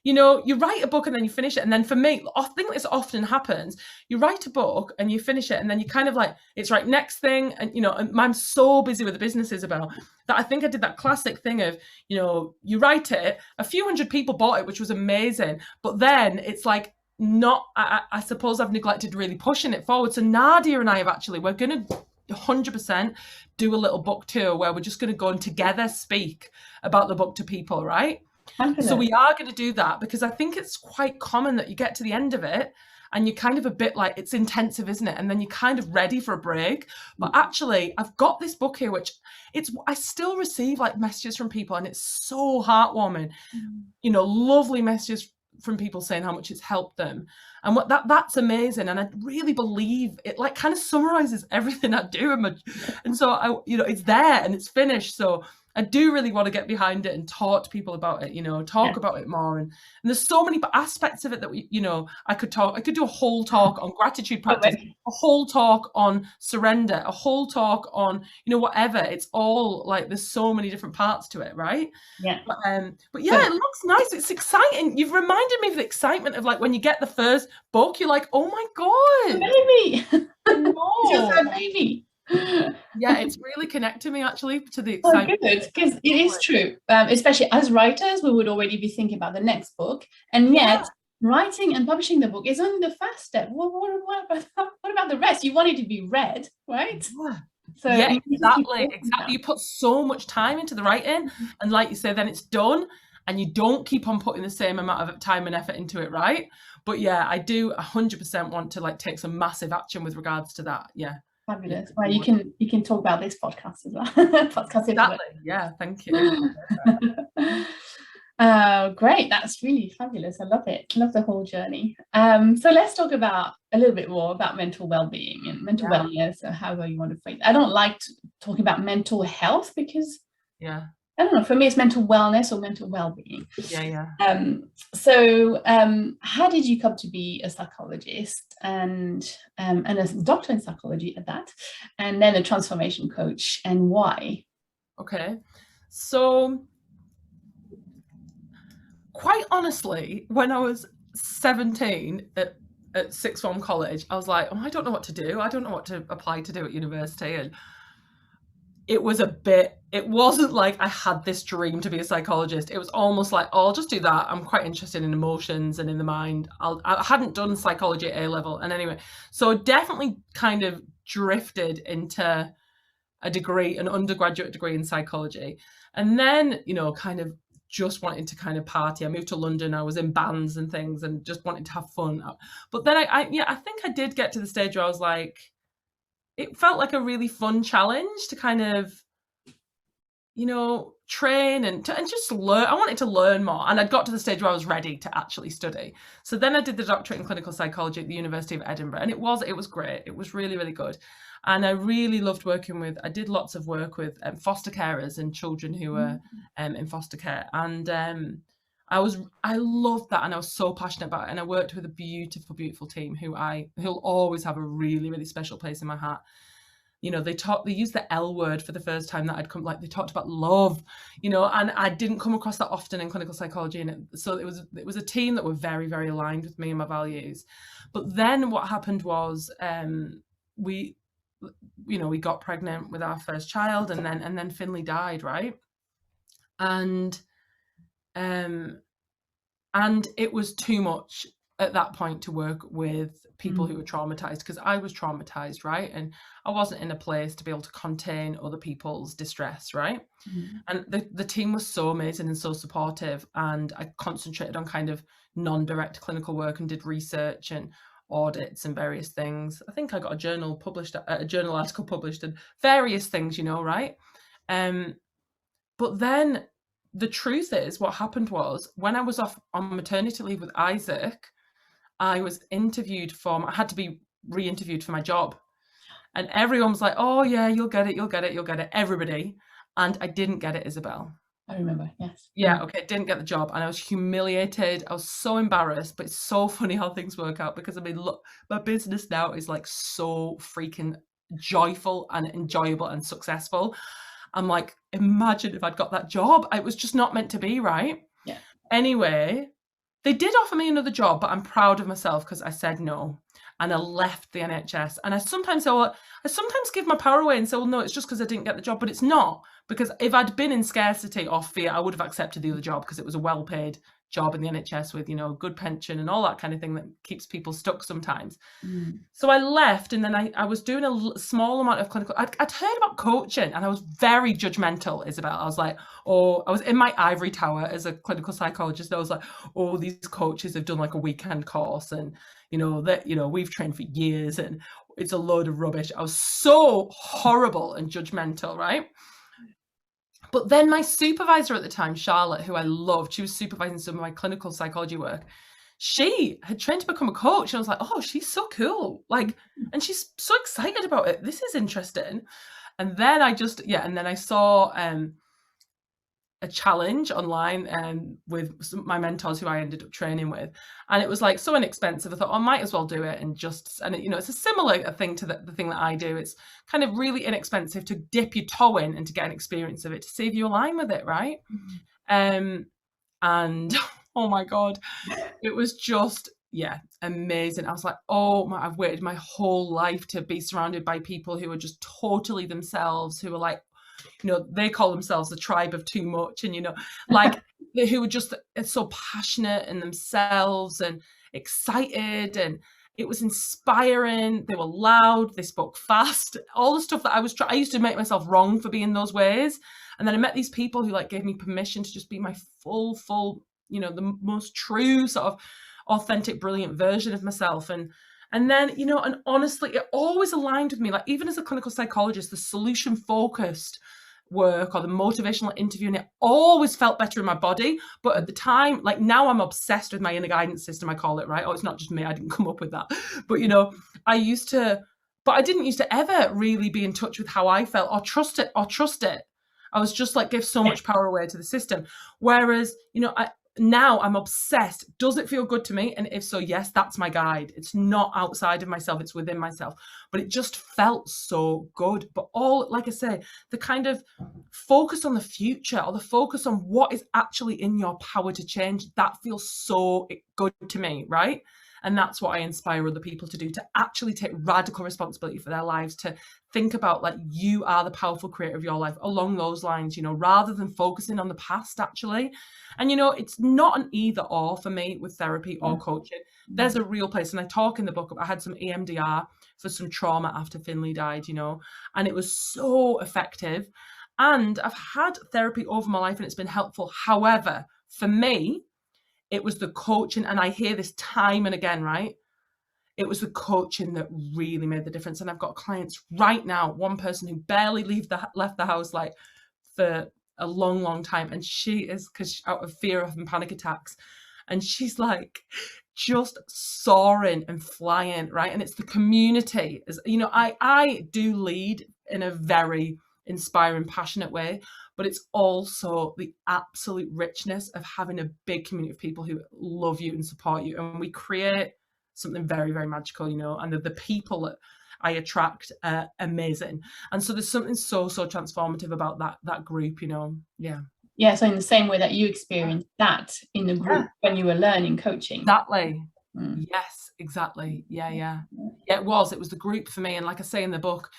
you know, you write a book and then you finish it. And then for me, I think this often happens. You write a book and you finish it, and then you kind of like, it's right, next thing. And, you know, and I'm so busy with the business, Isabel, that I think I did that classic thing of, you know, you write it, a few hundred people bought it, which was amazing. But then it's like, I suppose I've neglected really pushing it forward. So Nadia and I we're going to 100% do a little book tour where we're just going to go and together speak about the book to people, right? So we are going to do that, because I think it's quite common that you get to the end of it and you're kind of a bit like, it's intensive, isn't it? And then you're kind of ready for a break. But actually, I've got this book here, which I still receive like messages from people, and it's so heartwarming, you know, lovely messages from people saying how much it's helped them, and that's amazing. And I really believe it like kind of summarizes everything I do, and so I, you know, it's there and it's finished. So I do really want to get behind it and talk to people about it, you know, talk about it more. And there's so many aspects of it that we, you know, I could do a whole talk on gratitude practice, a whole talk on surrender, a whole talk on, you know, whatever. It's all like, there's so many different parts to it, right? Yeah. But yeah, it looks nice. It's exciting. You've reminded me of the excitement of like when you get the first book, you're like, oh my God. Baby. It's your first baby. Yeah, it's really connected me actually to the excitement. Oh, good, because it is true. Especially as writers, we would already be thinking about the next book, and yet writing and publishing the book is only the first step. What about the rest? You want it to be read, right? Yeah. So yeah, exactly. You put so much time into the writing, and like you say, then it's done, and you don't keep on putting the same amount of time and effort into it, right? But yeah, I do 100% want to like take some massive action with regards to that. Yeah. Fabulous. Well, you can talk about this podcast as well. Exactly. Yeah, thank you. Great, that's really fabulous. I love it. I love the whole journey. So let's talk about a little bit more about mental well-being and mental wellness, or however you want to phrase it. I don't like talking about mental health, because I don't know, for me it's mental wellness or mental well-being. So how did you come to be a psychologist and a doctor in psychology at that, and then a transformation coach, and why? Okay, so quite honestly, when I was 17 at sixth form college, I was like, oh, I don't know what to do. I don't know what to apply to do at university. And it wasn't like I had this dream to be a psychologist. It was almost like, oh, I'll just do that. I'm quite interested in emotions and in the mind. I hadn't done psychology at A level. And anyway, so definitely kind of drifted into an undergraduate degree in psychology. And then, you know, kind of just wanted to kind of party. I moved to London. I was in bands and things and just wanted to have fun. But then I think I did get to the stage where I was like, it felt like a really fun challenge to kind of, you know, train and just learn. I wanted to learn more, and I'd got to the stage where I was ready to actually study. So then I did the doctorate in clinical psychology at the University of Edinburgh, and it was great. It was really, really good. And I really loved I did lots of work with foster carers and children who were in foster care. And I loved that, and I was so passionate about it. And I worked with a beautiful, beautiful team who'll always have a really, really special place in my heart. You know, they used the L word for the first time that I'd come, like they talked about love, you know, and I didn't come across that often in clinical psychology. And so it was a team that were very, very aligned with me and my values. But then what happened was we got pregnant with our first child, and then Finlay died, right? And it was too much. at that point to work with people who were traumatized, because I was traumatized, right? And I wasn't in a place to be able to contain other people's distress, right? And the team was so amazing and so supportive, and I concentrated on kind of non-direct clinical work and did research and audits and various things. I think I got a journal article published and various things, you know, right? But then the truth is, what happened was, when I was off on maternity leave with Isaac, I was interviewed I had to be re-interviewed for my job. And everyone was like, oh yeah, you'll get it, you'll get it, you'll get it, everybody. And I didn't get it, Isabel. I remember, yes. Yeah, okay, didn't get the job, and I was humiliated. I was so embarrassed, but it's so funny how things work out, because I mean, look, my business now is like so freaking joyful and enjoyable and successful. I'm like, imagine if I'd got that job. It was just not meant to be, right? Yeah. Anyway, they did offer me another job, but I'm proud of myself because I said no. And I left the NHS. And I sometimes give my power away and say, well, no, it's just because I didn't get the job. But it's not, because if I'd been in scarcity or fear, I would have accepted the other job, because it was a well-paid job in the NHS with, you know, good pension and all that kind of thing that keeps people stuck sometimes. So I left, and then I was doing a small amount of clinical. I'd heard about coaching, and I was very judgmental, Isabel. I was like, oh, I was in my ivory tower as a clinical psychologist. I was like, oh, these coaches have done like a weekend course, and you know that, you know, we've trained for years, and it's a load of rubbish. I was so horrible and judgmental, right? But then my supervisor at the time, Charlotte, who I loved, she was supervising some of my clinical psychology work. She had trained to become a coach, and I was like, oh, she's so cool. Like, and she's so excited about it. This is interesting. And then I saw a challenge online with my mentors who I ended up training with, and it was like so inexpensive. I thought, oh, I might as well do it, and you know, it's a similar thing to the thing that I do. It's kind of really inexpensive to dip your toe in and to get an experience of it, to see if you align with it, right? And oh my God, it was just, amazing. I was like, oh my, I've waited my whole life to be surrounded by people who are just totally themselves, who are like, you know, they call themselves the tribe of too much, and you know, like who were just so passionate in themselves and excited, and it was inspiring. They were loud, they spoke fast, all the stuff that I used to make myself wrong for being those ways. And then I met these people who like gave me permission to just be my full, you know, the most true sort of authentic, brilliant version of myself. And then, you know, and honestly, it always aligned with me. Like, even as a clinical psychologist, the solution focused work or the motivational interviewing, it always felt better in my body. But at the time, like now I'm obsessed with my inner guidance system, I call it, right? Oh, it's not just me, I didn't come up with that. But, you know, I didn't used to ever really be in touch with how I felt or trust it. I was just like, give so much power away to the system. Whereas, you know, now I'm obsessed. Does it feel good to me? And if so, yes, that's my guide. It's not outside of myself, it's within myself. But it just felt so good. But all, like I say, the kind of focus on the future, or the focus on what is actually in your power to change, that feels so good to me, right? And that's what I inspire other people to do, to actually take radical responsibility for their lives, to think about like, you are the powerful creator of your life, along those lines, you know, rather than focusing on the past, actually. And, you know, it's not an either or for me with therapy or coaching. There's a real place. And I talk in the book, I had some EMDR for some trauma after Finlay died, you know, and it was so effective. And I've had therapy over my life and it's been helpful. However, for me, it was the coaching, and I hear this time and again, right? It was the coaching that really made the difference. And I've got clients right now, one person who barely left the house like for a long time. And she is, because out of fear of having panic attacks. And she's like just soaring and flying, right? And it's the community. You know, I do lead in a very inspiring, passionate way, but it's also the absolute richness of having a big community of people who love you and support you. And we create something very, very magical, you know, and the people that I attract are amazing. And so there's something so transformative about that group, you know. Yeah, so in the same way that you experienced that in the group when you were learning coaching. Exactly. Yes, exactly. Yeah, it was the group for me. And like I say in the book,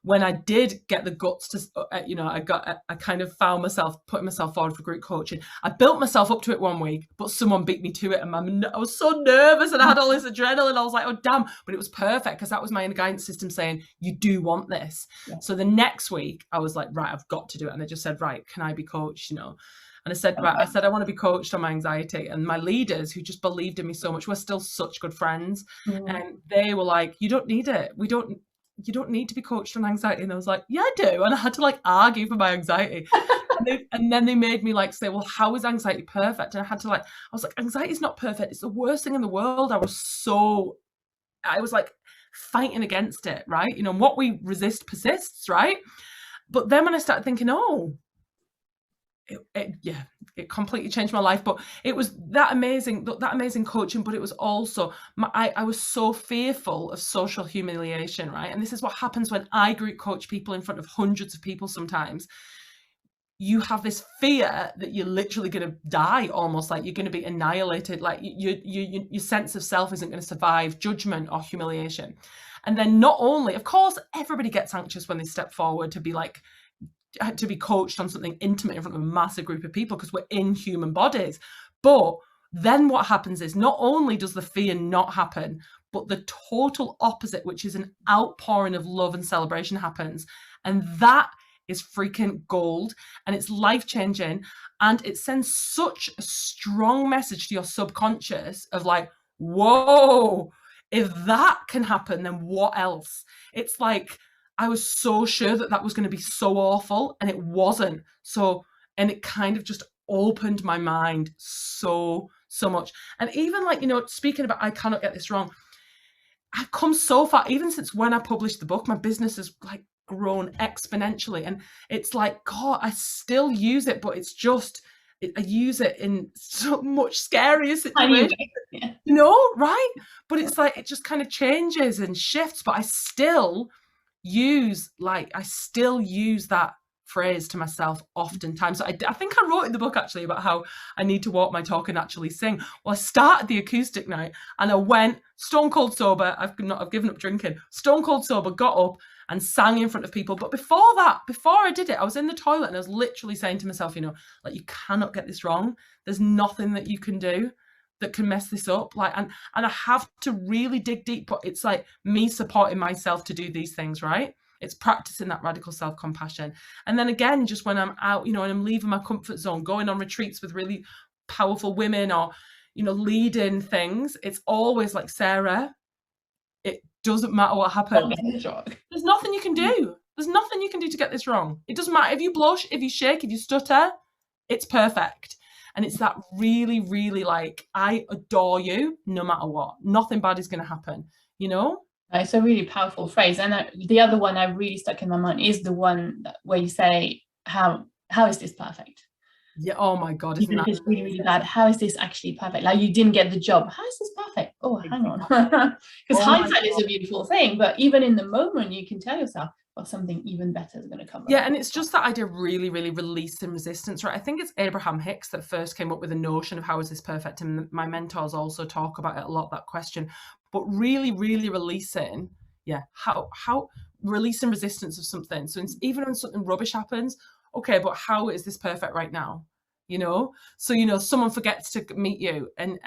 when I did get the guts to, I kind of found myself putting myself forward for group coaching. I built myself up to it one week, but someone beat me to it, and I was so nervous, and I had all this adrenaline. I was like, oh damn! But it was perfect, because that was my inner guidance system saying, you do want this. Yeah. So the next week, I was like, right, I've got to do it, and I just said, right, can I be coached? And I said, right, I want to be coached on my anxiety. And my leaders, who just believed in me so much, were still such good friends, and they were like, you don't need it. You don't need to be coached on anxiety. And I was like, yeah, I do. And I had to like argue for my anxiety. and then they made me like say, well, how is anxiety perfect? And I was like, anxiety is not perfect. It's the worst thing in the world. I was like fighting against it, right? What we resist persists, right? But then when I started thinking, it completely changed my life. But it was that amazing coaching, but it was also I was so fearful of social humiliation, right? And this is what happens when I group coach people in front of hundreds of people. Sometimes you have this fear that you're literally going to die, almost like you're going to be annihilated, like your sense of self isn't going to survive judgment or humiliation. And then not only, of course, everybody gets anxious when they step forward to be coached on something intimate in front of a massive group of people, because we're in human bodies. But then what happens is, not only does the fear not happen, but the total opposite, which is an outpouring of love and celebration, happens. And that is freaking gold, and it's life-changing, and it sends such a strong message to your subconscious of like, whoa, if that can happen, then what else? It's like, I was so sure that was going to be so awful, and it wasn't. And it kind of just opened my mind so much. And even like, speaking about, I cannot get this wrong, I've come so far, even since when I published the book, my business has like grown exponentially. And it's like, God, I still use it, but it's just, I use it in so much scarier situations, right? But it's like, it just kind of changes and shifts, but I still use that phrase to myself oftentimes. So I think I wrote in the book actually about how I need to walk my talk and actually sing. Well, I started the acoustic night and I went stone cold sober. I've given up drinking, stone cold sober, got up and sang in front of people. But before I did it, I was in the toilet and I was literally saying to myself, like, you cannot get this wrong. There's nothing that you can do that can mess this up. Like, and I have to really dig deep, but it's like me supporting myself to do these things, right? It's practicing that radical self-compassion. And then again, just when I'm out, and I'm leaving my comfort zone, going on retreats with really powerful women, or, leading things, it's always like, Sarah, it doesn't matter what happens. There's nothing you can do. There's nothing you can do to get this wrong. It doesn't matter if you blush, if you shake, if you stutter, it's perfect. And it's that really, really like, I adore you no matter what. Nothing bad is going to happen, It's a really powerful phrase. And the other one I really stuck in my mind is the one where you say, how is this perfect? Yeah. Oh my God. Isn't that it's really, really bad. How is this actually perfect? Like, you didn't get the job. How is this perfect? Oh, hang on. Because hindsight is a beautiful thing. But even in the moment, you can tell yourself, well, something even better is going to come. Yeah, and it's just that idea of really, really releasing resistance, right? I think it's Abraham Hicks that first came up with the notion of how is this perfect, and my mentors also talk about it a lot, that question. But really, really releasing, how releasing resistance of something. So it's, even when something rubbish happens, okay, but how is this perfect right now? So someone forgets to meet you, and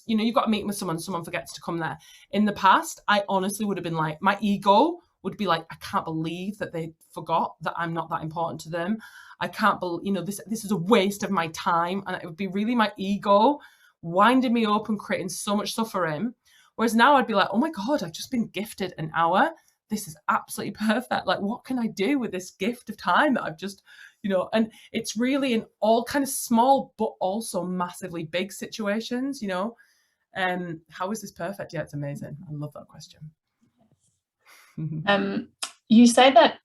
you've got a meeting with someone forgets to come there. In the past, I honestly would have been like, my ego would be like, I can't believe that they forgot that I'm not that important to them. I can't believe, this is a waste of my time. And it would be really my ego winding me up and creating so much suffering. Whereas now I'd be like, oh my God, I've just been gifted an hour. This is absolutely perfect. Like, what can I do with this gift of time that I've just, and it's really in all kind of small, but also massively big situations, how is this perfect? Yeah, it's amazing. I love that question. You said that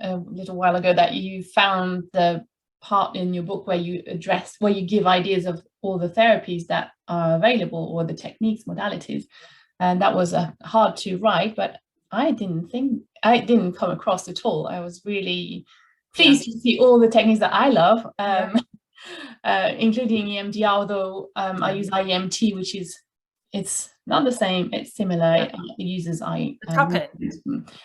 a little while ago that you found the part in your book where you give ideas of all the therapies that are available, or the techniques, modalities, and that was hard to write, but I didn't come across at all. I was really pleased to see all the techniques that I love, including EMDR, although I use IEMT, which is It's not the same. It's similar. Yeah. It uses Tapping.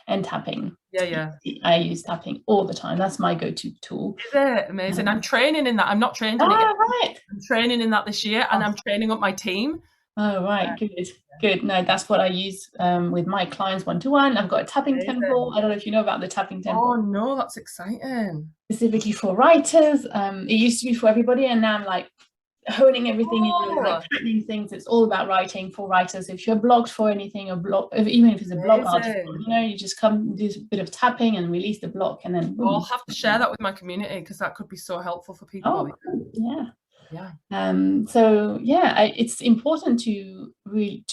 and tapping. Yeah. I use tapping all the time. That's my go-to tool. Is it amazing? I'm training in that. I'm not trained in it yet. Right. I'm training in that this year, and I'm training up my team. Oh, right. Good. No, that's what I use with my clients one-to-one. I've got a tapping temple. I don't know if you know about the tapping temple. Oh no, that's exciting. Specifically for writers. It used to be for everybody, and now I'm like honing everything in, like training things. It's all about writing for writers. If you're blogged for anything, even if it's a blog article, you know, you just come do a bit of tapping and release the block, and then boom. I'll have to share that with my community, because that could be so helpful for people. Yeah. So yeah, it's important to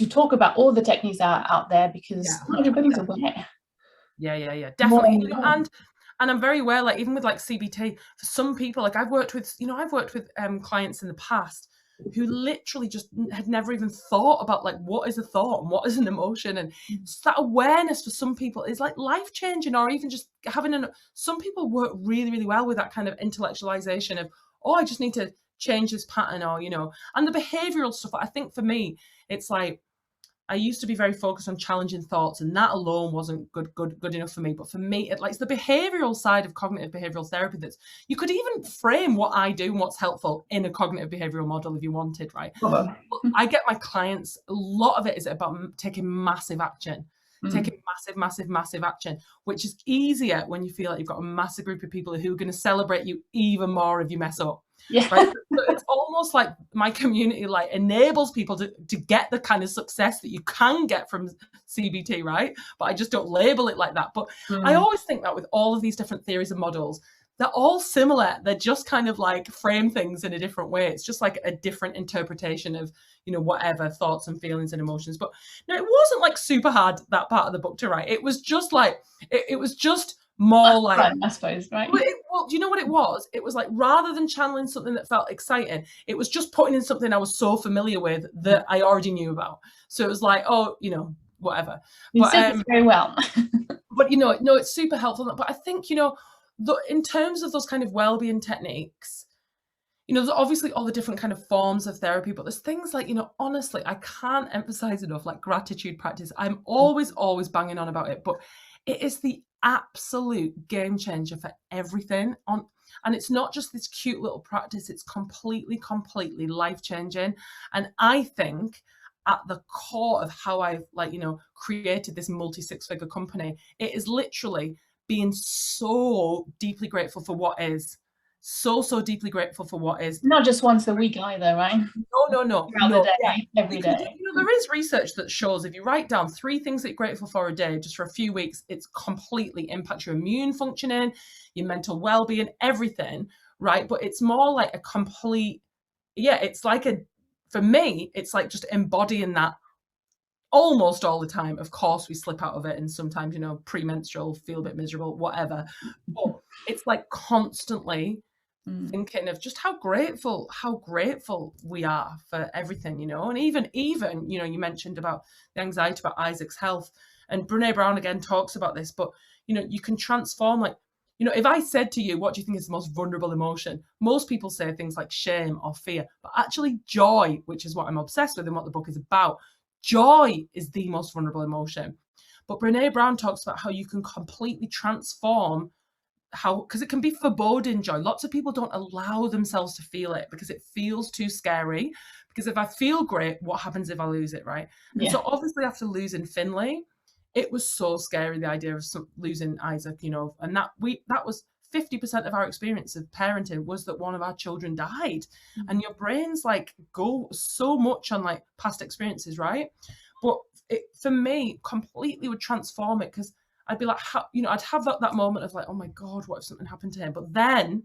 talk about all the techniques that are out there, because not everybody's aware. Yeah, definitely. And I'm very aware, like even with like CBT, for some people, like I've worked with clients in the past who literally just had never even thought about like what is a thought and what is an emotion, and that awareness for some people is like life-changing, or even just having some people work really, really well with that kind of intellectualization of, oh, I just need to change this pattern, or and the behavioral stuff. I think for me, it's like I used to be very focused on challenging thoughts, and that alone wasn't good enough for me. But for me, it's the behavioral side of cognitive behavioral therapy that's, you could even frame what I do and what's helpful in a cognitive behavioral model if you wanted, right? I get my clients, a lot of it is about taking massive action. Taking massive action, which is easier when you feel like you've got a massive group of people who are going to celebrate you even more if you mess up. Yeah. Right? So it's almost like my community like enables people to get the kind of success that you can get from CBT, right? But I just don't label it like that. But I always think that with all of these different theories and models, they're all similar. They're just kind of like frame things in a different way. It's just like a different interpretation of, whatever thoughts and feelings and emotions. But no, it wasn't like super hard, that part of the book to write. It was just like, it was just more like, I suppose, right? Well, do you know what it was? It was like, rather than channeling something that felt exciting, it was just putting in something I was so familiar with that I already knew about. So it was like, oh, whatever. You said it very well. But no, it's super helpful. But I think, in terms of those kind of well-being techniques, there's obviously all the different kind of forms of therapy, but there's things like, honestly, I can't emphasize enough, like gratitude practice. I'm always banging on about it, but it is the absolute game changer for everything. And it's not just this cute little practice, it's completely life-changing. And I think at the core of how I've created this multi-six-figure company, it is literally being so deeply grateful for what is. So deeply grateful for what is. Not just once a week either, right? No. Every day. There is research that shows if you write down 3 things that you're grateful for a day, just for a few weeks, it's completely impacts your immune functioning, your mental well-being, everything, right? But it's more like a complete, it's like for me, it's like just embodying that almost all the time. Of course, we slip out of it, and sometimes, premenstrual, feel a bit miserable, whatever. But it's like constantly thinking of just how grateful we are for everything, and even you mentioned about the anxiety about Isaac's health, and Brene Brown again talks about this, but you can transform, like, if I said to you, what do you think is the most vulnerable emotion? Most people say things like shame or fear, but actually joy, which is what I'm obsessed with and what the book is about, joy is the most vulnerable emotion. But Brene Brown talks about how you can completely transform because it can be foreboding joy. Lots of people don't allow themselves to feel it because it feels too scary. Because if I feel great, what happens if I lose it, right? And so obviously after losing Finlay, it was so scary, the idea of losing Isaac, and that was 50% of our experience of parenting was that one of our children died. And your brains like go so much on like past experiences, right? But it, for me, completely would transform it, because I'd be like, I'd have that moment of like, oh my God, what if something happened to him? But then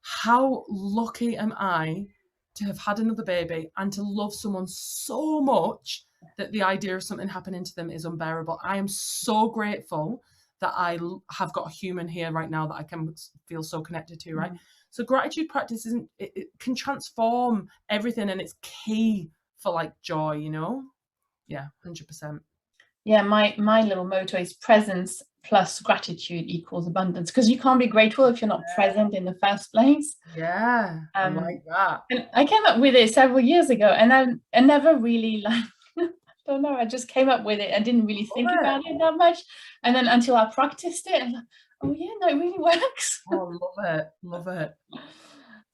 how lucky am I to have had another baby and to love someone so much that the idea of something happening to them is unbearable. I am so grateful that I have got a human here right now that I can feel so connected to, right? So gratitude practice it can transform everything, and it's key for like joy, Yeah, 100%. Yeah, my little motto is presence plus gratitude equals abundance, because you can't be grateful if you're not present in the first place. Yeah, I like that. And I came up with it several years ago, and I never really like don't know. I just came up with it. I didn't really think about it that much. And then until I practiced it, I'm like, oh yeah, no, it really works. Oh, love it. Love it.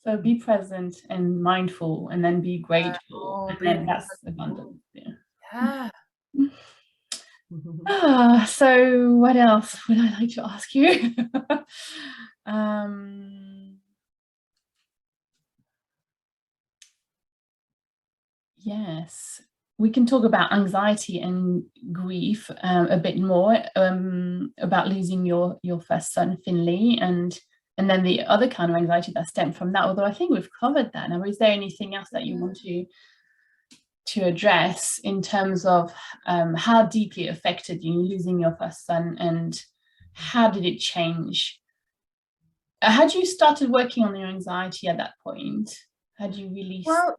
So be present and mindful, and then be grateful. And then that's abundance. Yeah. So what else would I like to ask you? Yes, we can talk about anxiety and grief a bit more, about losing your first son, Finlay, and then the other kind of anxiety that stemmed from that, although I think we've covered that. Now, is there anything else that you want to address in terms of how deeply it affected you losing your first son, and how did it change? Had you started working on your anxiety at that point? Had you really? Well,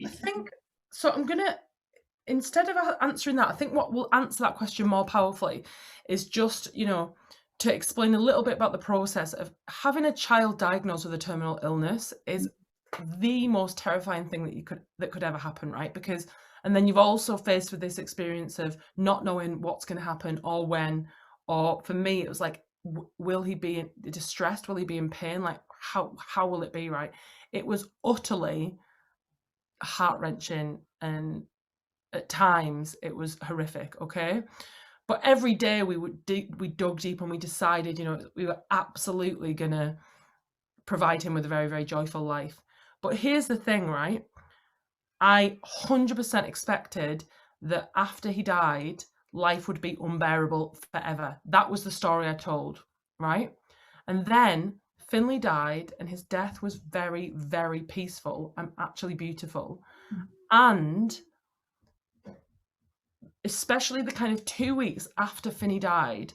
I think so. I'm gonna, instead of answering that, I think what will answer that question more powerfully is just, to explain a little bit about the process of having a child diagnosed with a terminal illness is the most terrifying thing that could ever happen, right? Because, and then you've also faced with this experience of not knowing what's going to happen or when, or for me, it was like, will he be distressed? Will he be in pain? Like, how will it be, right? It was utterly heart-wrenching, and at times it was horrific, okay? But every day we dug deep, and we decided, we were absolutely gonna provide him with a very, very joyful life. But here's the thing, right? I 100% expected that after he died, life would be unbearable forever. That was the story I told, right? And then Finlay died, and his death was very, very peaceful and actually beautiful. And especially the kind of 2 weeks after Finny died,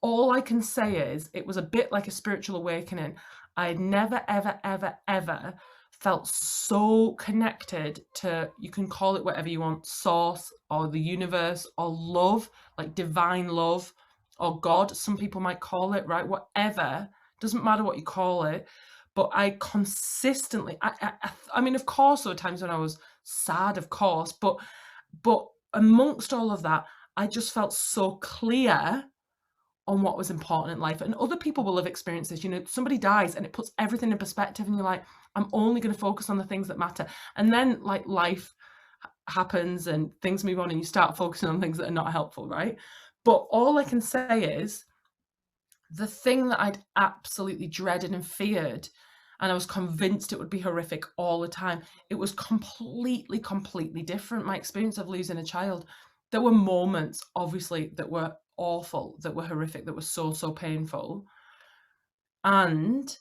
all I can say is it was a bit like a spiritual awakening. I had never, ever, ever, ever felt so connected to, you can call it whatever you want, source or the universe or love, like divine love or God, some people might call it, right? Whatever, doesn't matter what you call it. But I consistently, I mean, of course, there were times when I was sad, of course, but amongst all of that, I just felt so clear on what was important in life. And other people will have experienced this. Somebody dies and it puts everything in perspective, and you're like, I'm only going to focus on the things that matter. And then like life happens and things move on, and you start focusing on things that are not helpful, right? But all I can say is the thing that I'd absolutely dreaded and feared, and I was convinced it would be horrific all the time, it was completely, completely different. My experience of losing a child, there were moments, obviously, that were awful, that were horrific, that were so, so painful. And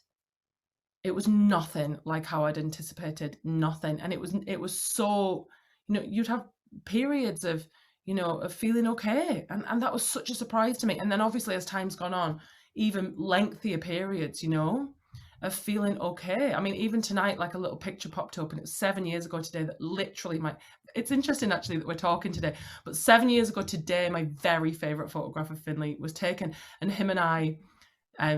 it was nothing like how I'd anticipated, nothing. And it was so, you'd have periods of, of feeling okay. And that was such a surprise to me. And then obviously as time's gone on, even lengthier periods, of feeling okay. I mean, even tonight, like a little picture popped up, and it was 7 years ago today that literally it's interesting actually that we're talking today, but 7 years ago today, my very favorite photograph of Finlay was taken, and him and I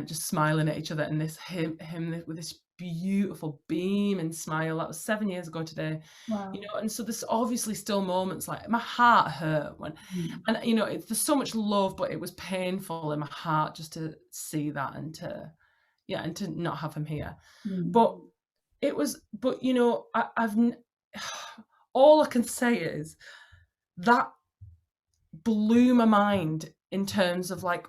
just smiling at each other, and this him with this beautiful beam and smile. That was 7 years ago today. Wow. And so there's obviously still moments like my heart hurt when, and there's so much love, but it was painful in my heart just to see that, and to not have him here. But it was, I've all I can say is that blew my mind in terms of like,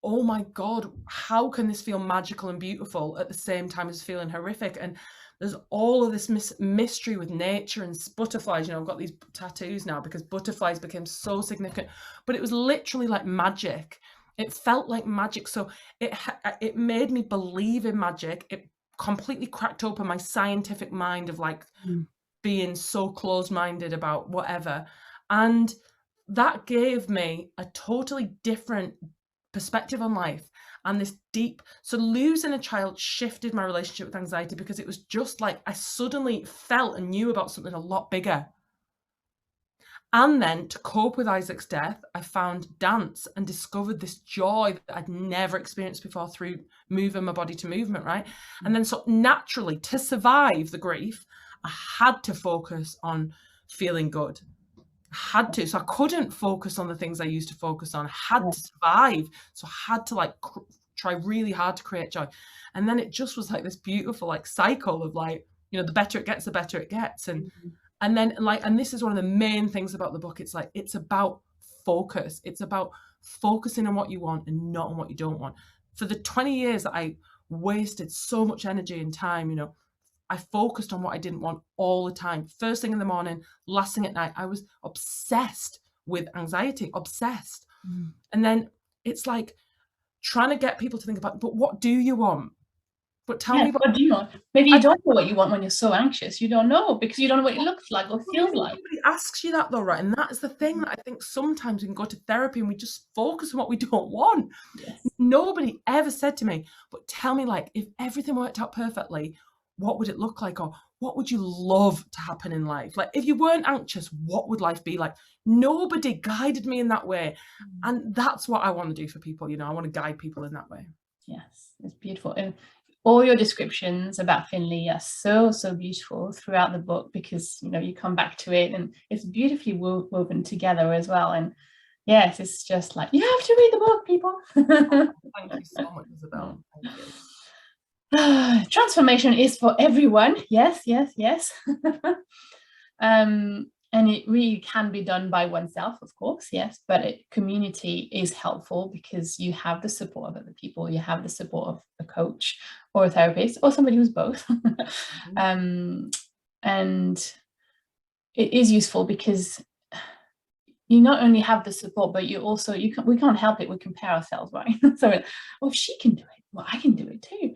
oh my God, how can this feel magical and beautiful at the same time as feeling horrific? And there's all of this mystery with nature and butterflies. I've got these tattoos now because butterflies became so significant, but it was literally like magic. It felt like magic. So it made me believe in magic. It completely cracked open my scientific mind of like being so closed-minded about whatever. And that gave me a totally different perspective on life, and this deep, so losing a child shifted my relationship with anxiety, because it was just like I suddenly felt and knew about something a lot bigger. And then to cope with Isaac's death, I found dance and discovered this joy that I'd never experienced before through moving my body to movement, right? And then so naturally, to survive the grief, I had to focus on feeling good. Had to. So I couldn't focus on the things I used to focus on. I had to survive. So I had to like try really hard to create joy. And then it just was like this beautiful like cycle of like, you know, the better it gets, the better it gets. And then like, and this is one of the main things about the book. It's like, it's about focus. It's about focusing on what you want and not on what you don't want. For the 20 years that I wasted so much energy and time, you know, I focused on what I didn't want all the time. First thing in the morning, last thing at night. I was obsessed with anxiety, obsessed. And then it's like trying to get people to think about, but what do you want? But tell me what do you want? Maybe you don't know what you want when you're so anxious. You don't know because you don't know what it looks like or feels like. Nobody asks you that though, right? And that is the thing that I think sometimes we can go to therapy and we just focus on what we don't want. Yes. Nobody ever said to me, but tell me, like, if everything worked out perfectly, what would it look like? Or what would you love to happen in life? Like, if you weren't anxious, what would life be like? Nobody guided me in that way. And that's what I want to do for people. You know, I want to guide people in that way. Yes, it's beautiful. And all your descriptions about Finlay are so beautiful throughout the book, because, you know, you come back to it and it's beautifully woven together as well. And yes, it's just like, you have to read the book, people. Thank you so much, Isabel. Thank you. Transformation is for everyone. Yes. And it really can be done by oneself, of course, yes, but community is helpful because you have the support of other people, you have the support of a coach or a therapist or somebody who's both. And it is useful because you not only have the support, but you also, we can't help it, we compare ourselves, right? So, oh, if she can do it, well, I can do it too.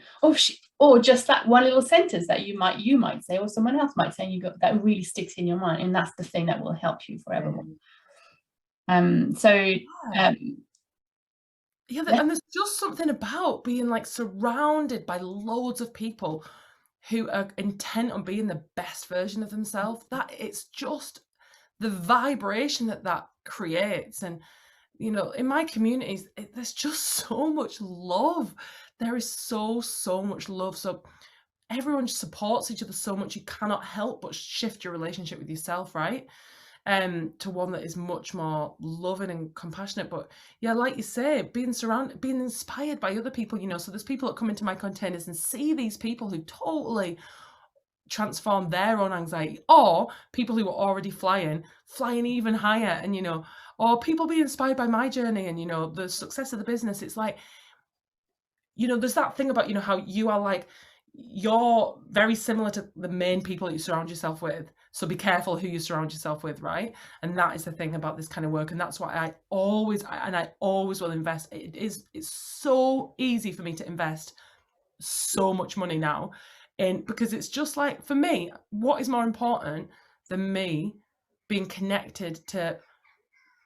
Or just that one little sentence that you might say, or someone else might say, and you got that really sticks in your mind, and that's the thing that will help you forevermore. And there's just something about being like surrounded by loads of people who are intent on being the best version of themselves. That it's just the vibration that creates. And you know, in my communities, there's just so much love. There is so much love. So everyone supports each other so much, you cannot help but shift your relationship with yourself, right? To one that is much more loving and compassionate. But yeah, like you say, being inspired by other people, you know. So there's people that come into my containers and see these people who totally transform their own anxiety, or people who are already flying even higher, and you know, or people being inspired by my journey and, you know, the success of the business. It's like, you know, there's that thing about, you know, how you are like, you're very similar to the main people that you surround yourself with. So be careful who you surround yourself with, right? And that is the thing about this kind of work. And that's why I always will invest. It's so easy for me to invest so much money now because it's just like, for me, what is more important than me being connected to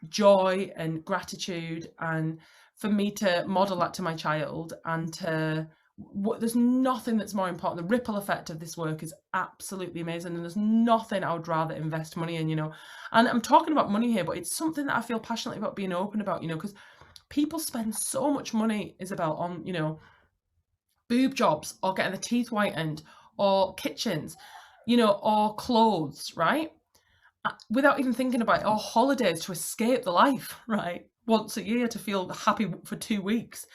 joy and gratitude, and for me to model that to my child, and there's nothing that's more important. The ripple effect of this work is absolutely amazing, and there's nothing I would rather invest money in, you know. And I'm talking about money here, but it's something that I feel passionately about being open about, you know, because people spend so much money, Isabel, on, you know, boob jobs, or getting the teeth whitened, or kitchens, you know, or clothes, right? Without even thinking about it, or holidays to escape the life, right? Once a year to feel happy for 2 weeks.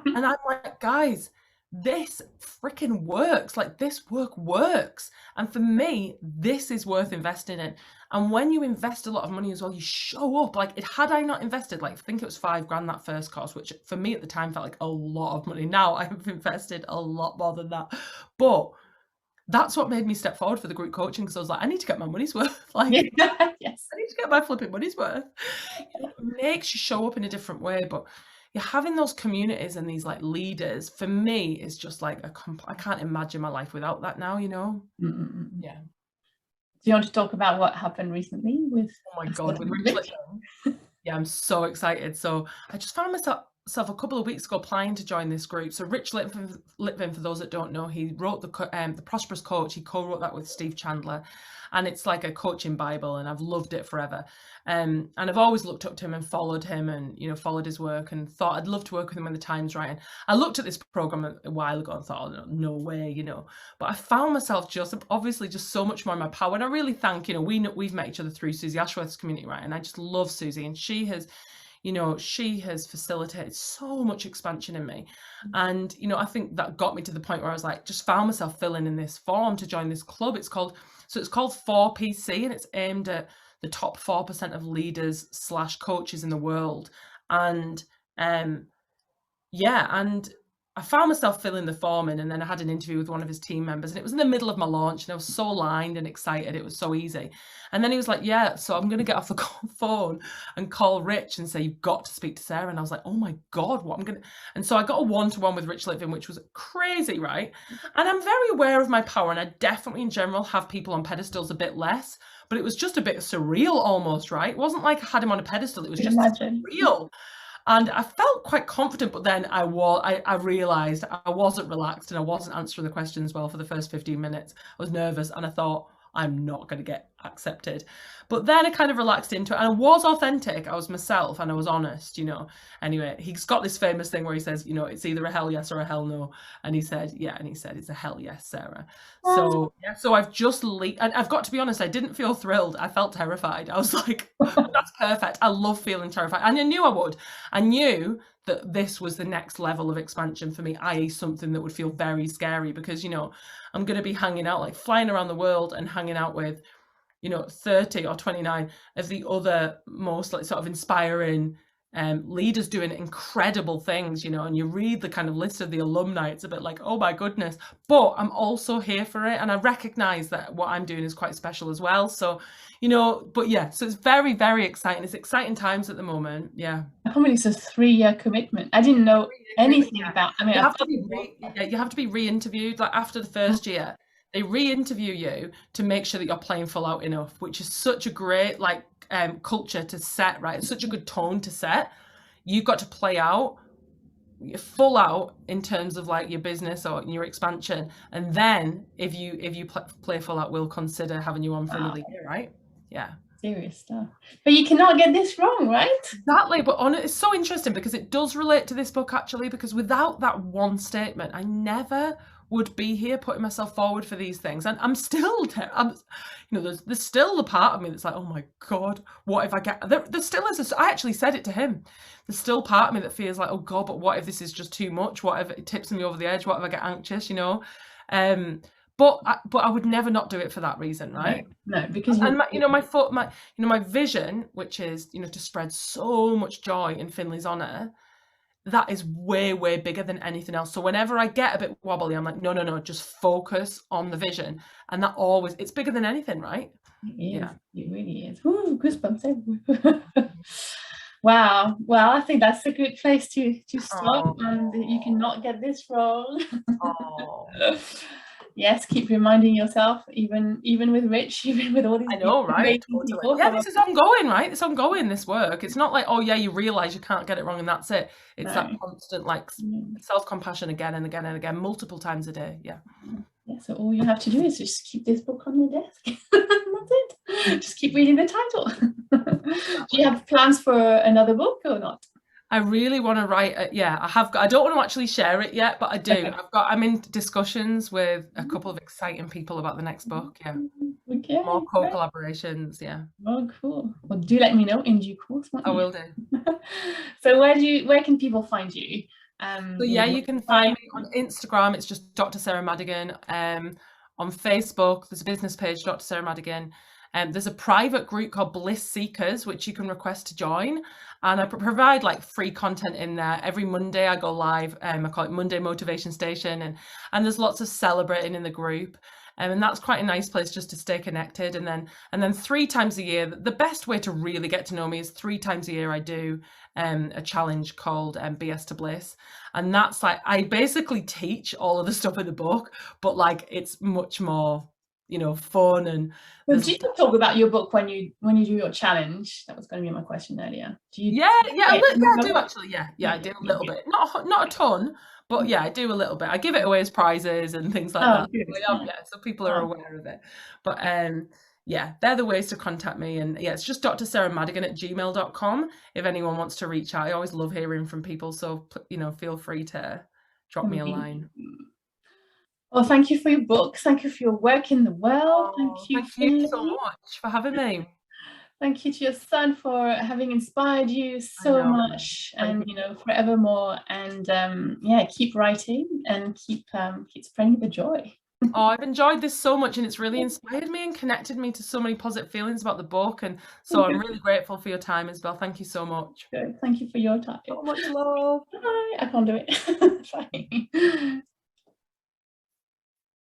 And I'm like, guys, this freaking works. Like, this work works. And for me, this is worth investing in. And when you invest a lot of money as well, you show up. Like, had I not invested, like, I think it was $5,000 that first course, which for me at the time felt like a lot of money. Now I've invested a lot more than that. But that's what made me step forward for the group coaching, because I was like, I need to get my money's worth. Like, yes. I need to get my flipping money's worth. It makes you show up in a different way. But you're having those communities and these like leaders, for me, is just like I can't imagine my life without that now, you know? Yeah. Do you want to talk about what happened recently with? Oh my God, with Richard. Yeah, I'm so excited. So I just found myself myself a couple of weeks ago applying to join this group. So Rich Litvin, for those that don't know, he wrote the Prosperous Coach. He co-wrote that with Steve Chandler, and it's like a coaching Bible, and I've loved it forever. And I've always looked up to him and followed him, and followed his work, and thought I'd love to work with him when the time's right. And I looked at this program a while ago and thought, oh, no way, But I found myself just so much more in my power. And I really thank, we've met each other through Susie Ashworth's community, right? And I just love Susie, and she has facilitated so much expansion in me. And, I think that got me to the point where I was like, just found myself filling in this form to join this club. It's called 4PC, and it's aimed at the top 4% of leaders / coaches in the world. And and I found myself filling the form in, and then I had an interview with one of his team members, and it was in the middle of my launch, and I was so aligned and excited. It was so easy. And then he was like, yeah, so I'm going to get off the phone and call Rich and say, you've got to speak to Sarah. And I was like, oh my God, and so I got a one-to-one with Rich Litvin, which was crazy, right? And I'm very aware of my power, and I definitely in general have people on pedestals a bit less, but it was just a bit surreal almost, right? It wasn't like I had him on a pedestal. It was just surreal. And I felt quite confident, but then I realised I wasn't relaxed, and I wasn't answering the questions well for the first 15 minutes. I was nervous, and I thought, I'm not going to get accepted. But then I kind of relaxed into it, and I was authentic. I was myself, and I was honest, Anyway, he's got this famous thing where he says, it's either a hell yes or a hell no. And he said, it's a hell yes, Sarah. So I've just and I've got to be honest, I didn't feel thrilled. I felt terrified. I was like, that's perfect. I love feeling terrified. And I knew I would. I knew that this was the next level of expansion for me, i.e. something that would feel very scary, because, I'm going to be hanging out, like flying around the world and hanging out with, 30 or 29 of the other most like sort of inspiring leaders doing incredible things, and you read the kind of list of the alumni, it's a bit like, oh my goodness, but I'm also here for it, and I recognize that what I'm doing is quite special as well. So so it's very, very exciting. It's exciting times at the moment. I can't believe it's a 3-year commitment. I didn't know anything about. I mean, you have to be re-interviewed, like after the first year. They re-interview you to make sure that you're playing full out enough, which is such a great culture to set, right? It's such a good tone to set. You've got to play out full out in terms of like your business or your expansion, and then if you play full out, we'll consider having you on for another year, right? Serious stuff. But you cannot get this wrong, right? Exactly. But it's so interesting because it does relate to this book, actually, because without that one statement, I never would be here putting myself forward for these things. And I'm still, there's still the part of me that's like, oh my God, what if I get, there still is, I actually said it to him. There's still part of me that feels like, oh God, but what if this is just too much? What if it tips me over the edge? What if I get anxious, But I would never not do it for that reason, right? No, because my vision, which is to spread so much joy in Finlay's honour, that is way, way bigger than anything else. So whenever I get a bit wobbly, I'm like, no, just focus on the vision, and that it's bigger than anything, right? It really is. Ooh, goosebumps everywhere. Wow. Well, I think that's a good place to stop, and you cannot get this wrong. Yes, keep reminding yourself, even with Rich, even with all these. I know, right? Totally. Yeah, this is ongoing, right? It's ongoing, this work. It's not like, oh yeah, you realise you can't get it wrong and that's it. It's that constant self-compassion again and again and again, multiple times a day. Yeah, so all you have to do is just keep this book on your desk. That's it. Just keep reading the title. Do you have plans for another book or not? I really want to write it. I don't want to actually share it yet, but I do. I'm in discussions with a couple of exciting people about the next book. Okay. More co-collaborations. Oh, cool. Well, do let me know in due course. I will do. So where can people find you? You can find me on Instagram. It's just Dr Sarah Madigan. On Facebook, there's a business page, Dr Sarah Madigan. There's a private group called Bliss Seekers, which you can request to join. And I provide like free content in there. Every Monday I go live. I call it Monday Motivation Station. And there's lots of celebrating in the group. And that's quite a nice place just to stay connected. And then 3 times a year, the best way to really get to know me is 3 times a year I do a challenge called BS to Bliss. And that's like, I basically teach all of the stuff in the book, but like it's much more fun. And Well, do you talk about your book when you do your challenge? That was going to be my question earlier. Do you? I do actually. I do a little bit, not a ton, but I do a little bit. I give it away as prizes and things like that. So people are aware of it. But they're the ways to contact me. And it's just Dr Sarah Madigan at gmail.com if anyone wants to reach out. I always love hearing from people, so feel free to drop me a line. Well, thank you for your book. Thank you for your work in the world. Thank you so much for having me. Thank you to your son for having inspired you so much, and forevermore. And keep writing and keep spreading the joy. I've enjoyed this so much, and it's really inspired me and connected me to so many positive feelings about the book, and so I'm really grateful for your time, Isabel. Thank you so much. Good. Thank you for your time. So much love. Bye. I can't do it. Bye.